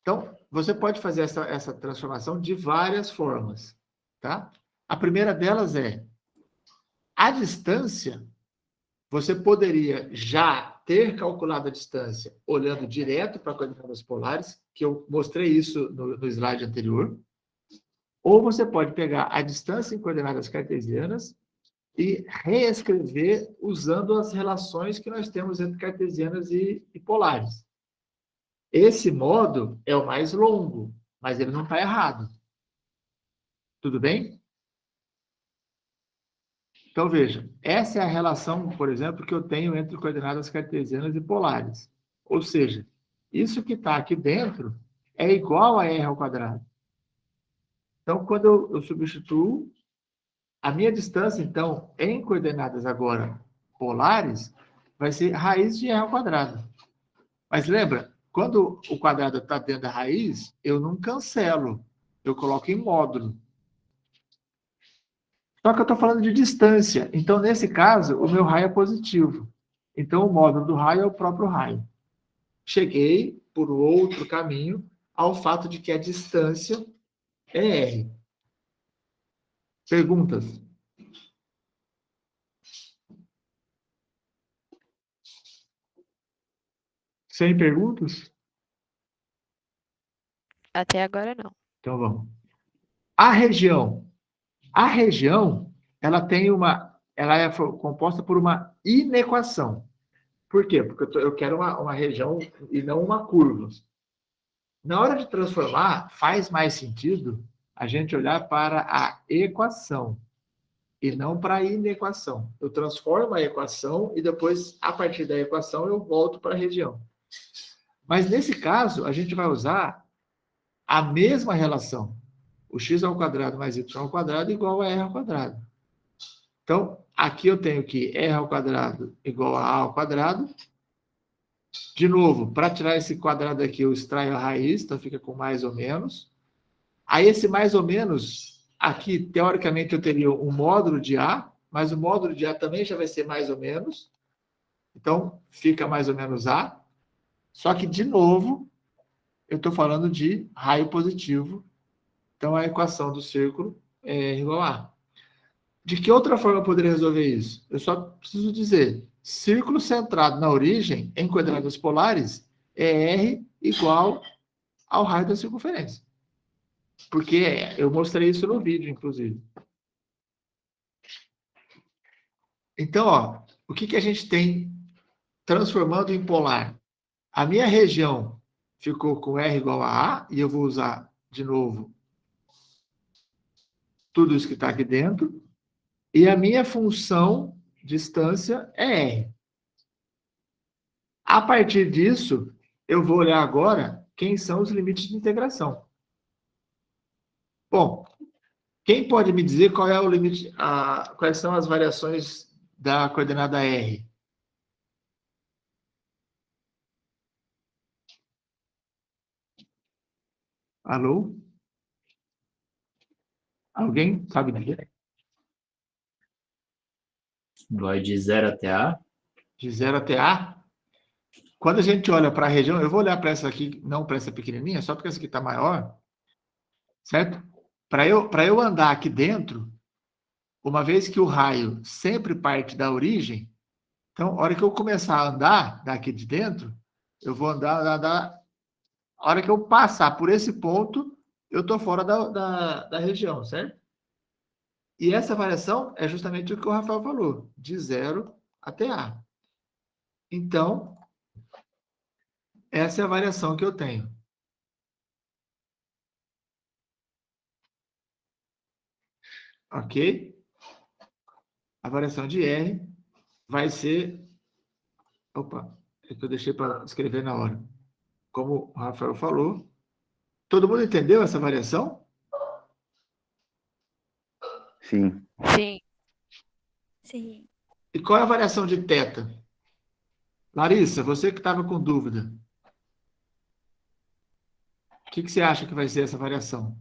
Então, você pode fazer essa transformação de várias formas, tá? A primeira delas é a distância. Você poderia já ter calculado a distância olhando direto para coordenadas polares, que eu mostrei isso no slide anterior. Ou você pode pegar a distância em coordenadas cartesianas e reescrever usando as relações que nós temos entre cartesianas e polares. Esse modo é o mais longo, mas ele não está errado. Tudo bem? Então, veja, essa é a relação, por exemplo, que eu tenho entre coordenadas cartesianas e polares. Ou seja, isso que está aqui dentro é igual a r ao quadrado. Então, quando eu substituo, a minha distância, então, em coordenadas agora polares, vai ser raiz de r ao quadrado. Mas lembra, quando o quadrado está dentro da raiz, eu não cancelo, eu coloco em módulo. Só que eu estou falando de distância. Então, nesse caso, o meu raio é positivo. Então, o módulo do raio é o próprio raio. Cheguei, por outro caminho, ao fato de que a distância é R. Perguntas? Sem perguntas? Até agora, não. Então, vamos. A região, ela é composta por uma inequação. Por quê? Porque eu quero uma região e não uma curva. Na hora de transformar, faz mais sentido a gente olhar para a equação e não para a inequação. Eu transformo a equação e depois, a partir da equação, eu volto para a região. Mas, nesse caso, a gente vai usar a mesma relação. O x ao quadrado mais y ao quadrado igual a r ao quadrado. Então, aqui eu tenho que R ao quadrado igual a A ao quadrado. De novo, para tirar esse quadrado aqui, eu extraio a raiz, então fica com mais ou menos. Aí esse mais ou menos, aqui, teoricamente, eu teria um módulo de A, mas o módulo de A também já vai ser mais ou menos. Então, fica mais ou menos A. Só que, de novo, eu estou falando de raio positivo. Então, a equação do círculo é igual a A. De que outra forma eu poderia resolver isso? Eu só preciso dizer, círculo centrado na origem, em quadrados polares, é R igual ao raio da circunferência. Porque eu mostrei isso no vídeo, inclusive. Então, ó, o que a gente tem transformando em polar? A minha região ficou com R igual a A, e eu vou usar, de novo, tudo isso que está aqui dentro. E a minha função distância é R. A partir disso, eu vou olhar agora quem são os limites de integração. Bom, quem pode me dizer qual é o limite, quais são as variações da coordenada R? Alô? Alguém sabe dizer? Vai de 0 até A? De 0 até A? Quando a gente olha para a região, eu vou olhar para essa aqui, não para essa pequenininha, só porque essa aqui está maior, certo? Para eu andar aqui dentro, uma vez que o raio sempre parte da origem, então, a hora que eu começar a andar daqui de dentro, eu vou andar. A hora que eu passar por esse ponto, eu estou fora da região, certo? E essa variação é justamente o que o Rafael falou, de 0 até A. Então, essa é a variação que eu tenho. Ok? A variação de R vai ser... Opa, é que eu deixei para escrever na hora. Como o Rafael falou. Todo mundo entendeu essa variação? Sim. Sim. Sim. E qual é a variação de θ? Larissa, você que estava com dúvida. O que você acha que vai ser essa variação?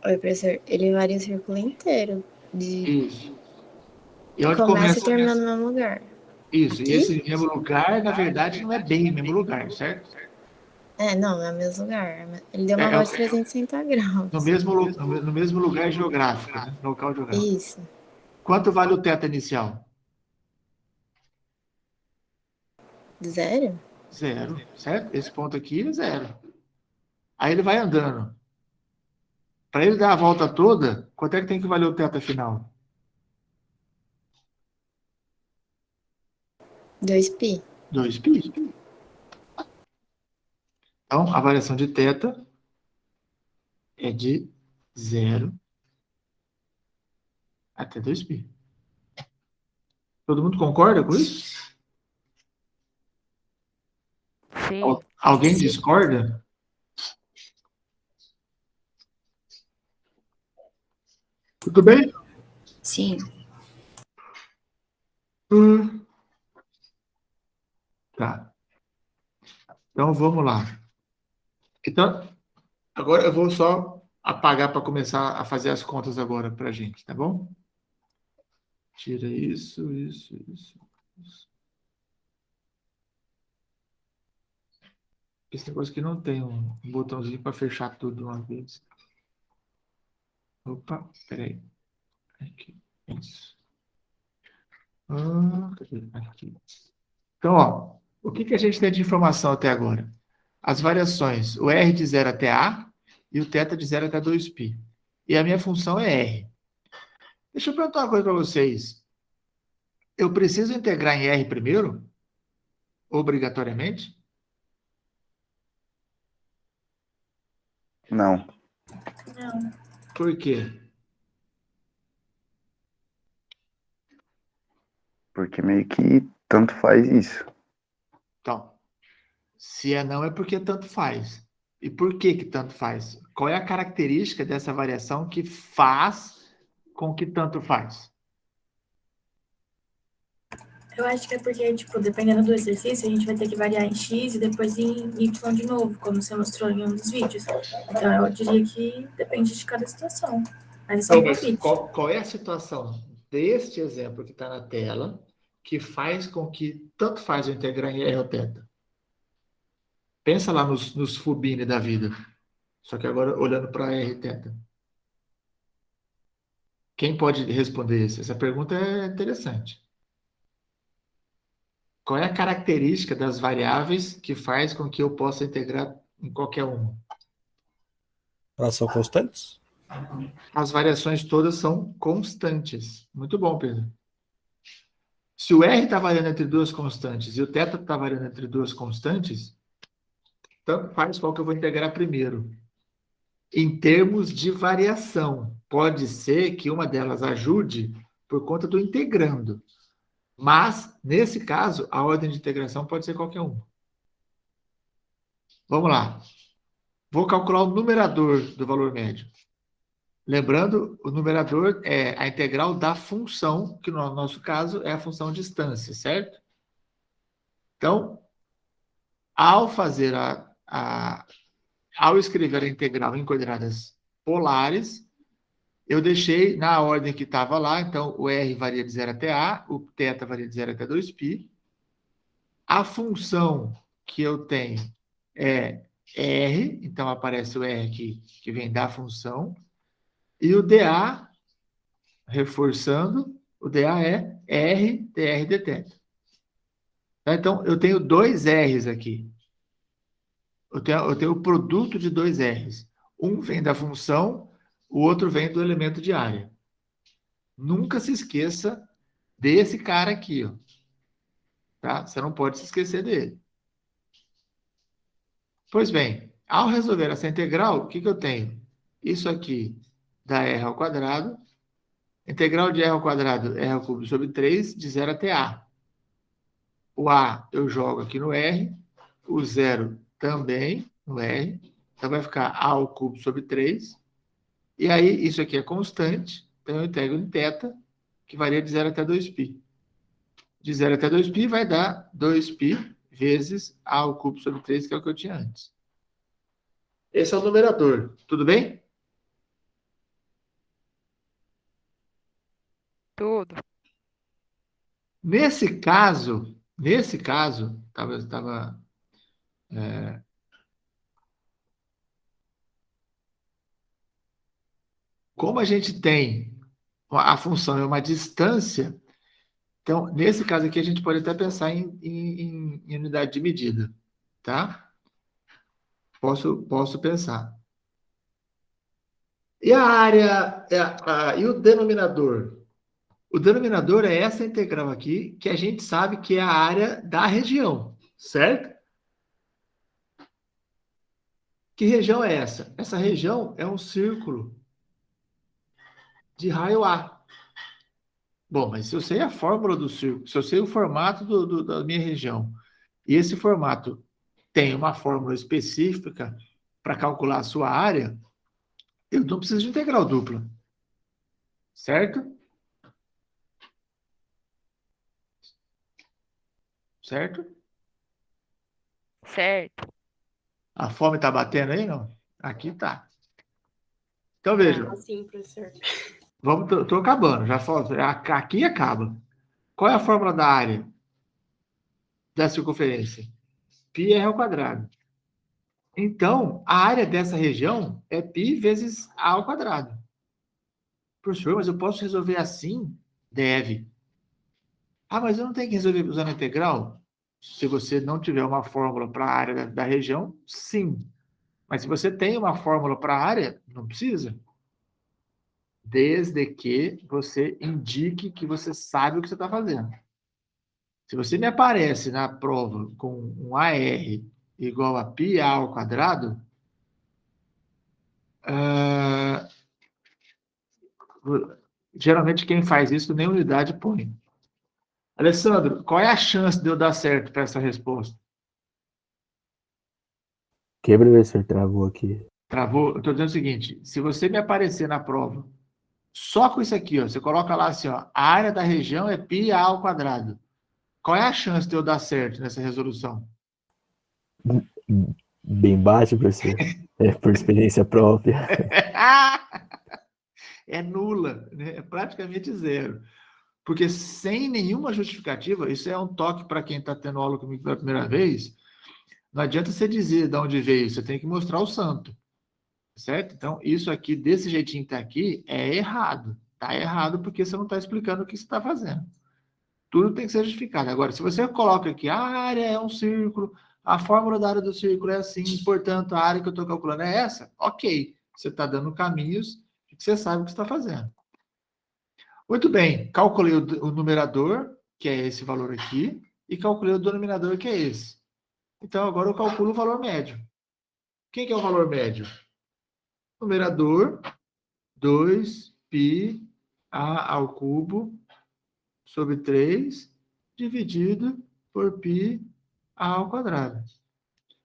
Oi, professor. Ele varia o círculo inteiro. Isso. E onde Começa e termina no mesmo lugar. Isso. Aqui? E esse mesmo lugar, na verdade, não é bem o mesmo lugar, certo? Não é o mesmo lugar. Ele deu uma volta de 360 graus. No mesmo lugar geográfico, né? Local geográfico. Isso. Quanto vale o θ inicial? 0? 0, certo? Esse ponto aqui é 0. Aí ele vai andando. Para ele dar a volta toda, quanto é que tem que valer o θ final? 2π. 2π. Então, a variação de θ é de 0 até 2π. Todo mundo concorda com isso? Sim. Alguém discorda? Tudo bem? Sim. Tá. Então, vamos lá. Então, agora eu vou só apagar para começar a fazer as contas agora para a gente, tá bom? Tira isso. Esse negócio aqui não tem um botãozinho para fechar tudo de uma vez. Opa, peraí. Aqui, isso. Aqui. Então, ó, o que a gente tem de informação até agora? As variações, o R de 0 até A e o θ de 0 até 2π. E a minha função é R. Deixa eu perguntar uma coisa para vocês. Eu preciso integrar em R primeiro? Obrigatoriamente? Não. Não. Por quê? Porque meio que tanto faz isso. Então, se é não, é porque tanto faz. E por que tanto faz? qual é a característica dessa variação que faz com que tanto faz? Eu acho que é porque, tipo, dependendo do exercício, a gente vai ter que variar em X e depois em Y de novo, como você mostrou em um dos vídeos. Então, eu diria que depende de cada situação. Mas Então, mas qual é a situação deste exemplo que está na tela que faz com que tanto faz eu integrar em R ou θ? Pensa lá nos Fubini da vida. Só que agora olhando para R e θ. Quem pode responder isso? Essa pergunta é interessante. Qual é a característica das variáveis que faz com que eu possa integrar em qualquer uma? Elas são constantes? As variações todas são constantes. Muito bom, Pedro. Se o R está variando entre duas constantes e o θ está variando entre duas constantes, tanto faz qual que eu vou integrar primeiro. Em termos de variação, pode ser que uma delas ajude por conta do integrando. Mas, nesse caso, a ordem de integração pode ser qualquer uma. Vamos lá. Vou calcular o numerador do valor médio. Lembrando, o numerador é a integral da função, que no nosso caso é a função distância, certo? Então, ao fazer ao escrever a integral em coordenadas polares, eu deixei na ordem que estava lá, então o R varia de 0 até A, o θ varia de 0 até 2π. A função que eu tenho é R, então aparece o R aqui, que vem da função, e o dA, reforçando, o dA é R dr dθ. Então, eu tenho dois R's aqui. Eu tenho o produto de dois R's. Um vem da função, o outro vem do elemento de área. Nunca se esqueça desse cara aqui, ó. Tá? Você não pode se esquecer dele. Pois bem, ao resolver essa integral, o que eu tenho? Isso aqui dá R ao quadrado. Integral de R ao quadrado, R ao cubo sobre 3, de 0 até A. O A eu jogo aqui no R, o 0 também no R. Então vai ficar A ao cubo sobre 3. E aí, isso aqui é constante, então eu integro em θ, que varia de 0 até 2π. De 0 até 2π vai dar 2π vezes A ao cubo sobre 3, que é o que eu tinha antes. Esse é o numerador. Tudo bem? Tudo. Nesse caso, como a gente tem a função é uma distância, então, nesse caso aqui, a gente pode até pensar em unidade de medida, tá? Posso pensar. E a área, e o denominador? O denominador é essa integral aqui, que a gente sabe que é a área da região, certo? Que região é essa? Essa região é um círculo de raio A. Bom, mas se eu sei a fórmula do círculo, se eu sei o formato da minha região, e esse formato tem uma fórmula específica para calcular a sua área, eu não preciso de integral dupla. Certo? Certo? Certo. A fome está batendo aí, não? Aqui tá. Então, veja. Sim, professor. Estou acabando. Já falta. Aqui acaba. Qual é a fórmula da área da circunferência? Πr ao quadrado. Então, a área dessa região é π vezes A ao quadrado. Professor, mas eu posso resolver assim? Deve. Ah, mas eu não tenho que resolver usando a integral? Se você não tiver uma fórmula para a área da região, sim. Mas se você tem uma fórmula para a área, não precisa. Desde que você indique que você sabe o que você está fazendo. Se você me aparece na prova com um AR igual a πA ao quadrado, geralmente quem faz isso nem unidade põe. Alessandro, qual é a chance de eu dar certo para essa resposta? Que professor travou aqui? Travou? Eu estou dizendo o seguinte, se você me aparecer na prova, só com isso aqui, ó, você coloca lá assim, ó, a área da região é πa ao quadrado. Qual é a chance de eu dar certo nessa resolução? Bem baixo, professor. Por experiência própria. É nula, né? É praticamente zero. Porque sem nenhuma justificativa, isso é um toque para quem está tendo aula comigo pela primeira vez, não adianta você dizer de onde veio, você tem que mostrar o santo. Certo? Então, isso aqui, desse jeitinho que está aqui, é errado. Está errado porque você não está explicando o que você está fazendo. Tudo tem que ser justificado. Agora, se você coloca aqui, a área é um círculo, a fórmula da área do círculo é assim, portanto, a área que eu estou calculando é essa, ok. Você está dando caminhos que você sabe o que está fazendo. Muito bem, calculei o numerador, que é esse valor aqui, e calculei o denominador, que é esse. Então, agora eu calculo o valor médio. Quem que é o valor médio? Numerador, 2πa ao cubo sobre 3 dividido por π ao quadrado.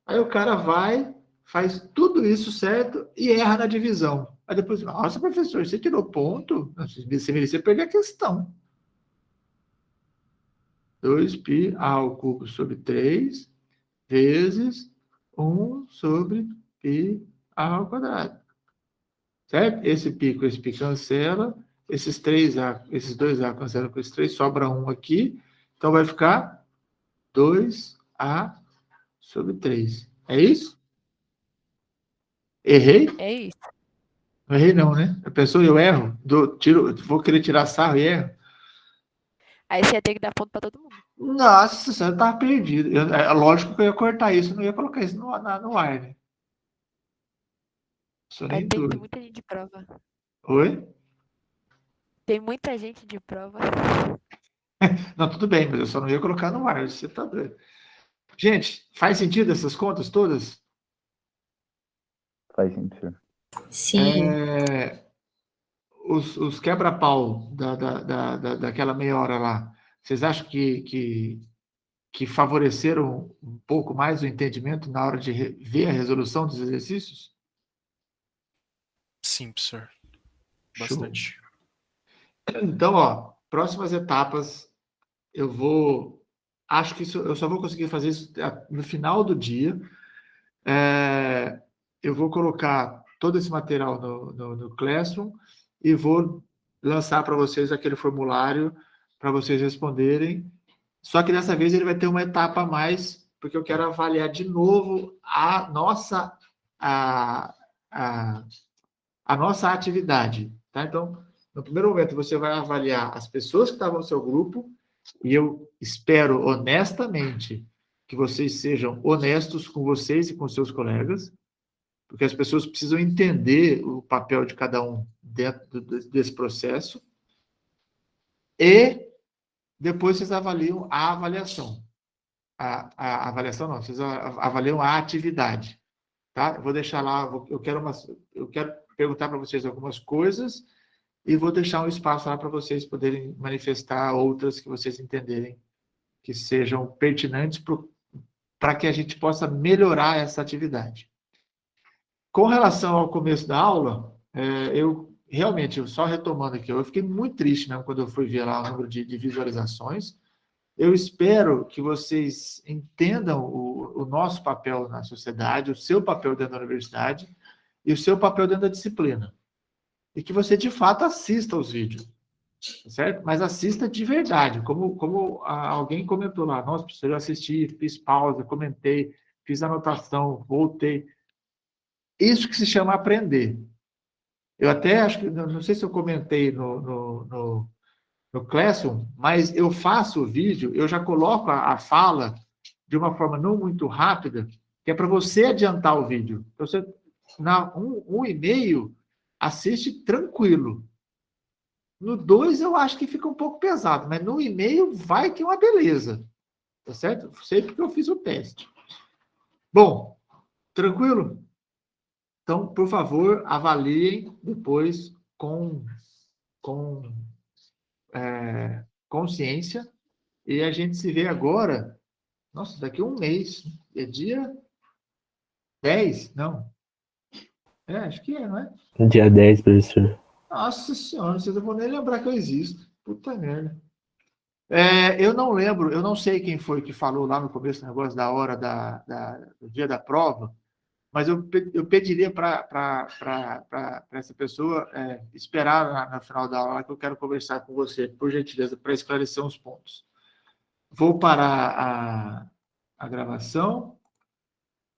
Aí o cara vai, faz tudo isso certo e erra na divisão. Aí depois, nossa, professor, você tirou ponto? Você merecia perder a questão. 2π ao cubo sobre 3 vezes 1 sobre π ao quadrado. Certo? Esse π com esse π cancela, esses 3A, esses 2A cancelam com esses 3, sobra 1 aqui, então vai ficar 2A sobre 3. É isso? Errei? É isso. Não errei não, né? A pessoa eu erro, vou querer tirar sarro e erro. Aí você ia ter que dar ponto para todo mundo. Nossa, você estava perdido. É lógico que eu ia cortar isso, não ia colocar isso no ar, né? Tem muita gente de prova. Oi? Tem muita gente de prova. Não, tudo bem, mas eu só não ia colocar no ar, você tá doido. Gente, faz sentido essas contas todas? Faz sentido. Sim. Os quebra-pau daquela meia hora lá, vocês acham que favoreceram um pouco mais o entendimento na hora de ver a resolução dos exercícios? Sim, professor. Bastante. Show. Então, ó, próximas etapas, acho que eu só vou conseguir fazer isso no final do dia. Eu vou colocar todo esse material no Classroom e vou lançar para vocês aquele formulário para vocês responderem. Só que dessa vez ele vai ter uma etapa a mais, porque eu quero avaliar de novo a nossa atividade. Tá? Então, no primeiro momento, você vai avaliar as pessoas que estavam no seu grupo, e eu espero honestamente que vocês sejam honestos com vocês e com seus colegas, porque as pessoas precisam entender o papel de cada um dentro desse processo, e depois vocês avaliam a avaliação. A avaliação não, vocês avaliam a atividade. Tá? Eu vou deixar lá, eu quero perguntar para vocês algumas coisas e vou deixar um espaço lá para vocês poderem manifestar outras que vocês entenderem que sejam pertinentes para que a gente possa melhorar essa atividade. Com relação ao começo da aula, eu realmente, só retomando aqui, eu fiquei muito triste mesmo quando eu fui ver lá o número de visualizações. Eu espero que vocês entendam o nosso papel na sociedade, o seu papel dentro da universidade e o seu papel dentro da disciplina. E que você, de fato, assista aos vídeos, certo? Mas assista de verdade, como alguém comentou lá. Nossa, professor, eu assisti, fiz pausa, comentei, fiz anotação, voltei. Isso que se chama aprender. Eu até acho que, não sei se eu comentei no Classroom, mas eu faço o vídeo, eu já coloco a fala de uma forma não muito rápida, que é para você adiantar o vídeo. Então, você, na 1,5, assiste tranquilo. No 2, eu acho que fica um pouco pesado, mas no 1,5 vai que é uma beleza. Tá certo? Sei porque eu fiz o teste. Bom, tranquilo? Então, por favor, avaliem depois com consciência, e a gente se vê agora, nossa, daqui a um mês, é dia 10, não, Acho que não é? Dia 10, professor. Nossa senhora, vocês não vão nem lembrar que eu existo. Puta merda. Eu não lembro, eu não sei quem foi que falou lá no começo do negócio da hora do dia da prova, mas eu pediria para essa pessoa esperar no final da aula que eu quero conversar com você, por gentileza, para esclarecer uns pontos. Vou parar a gravação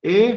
e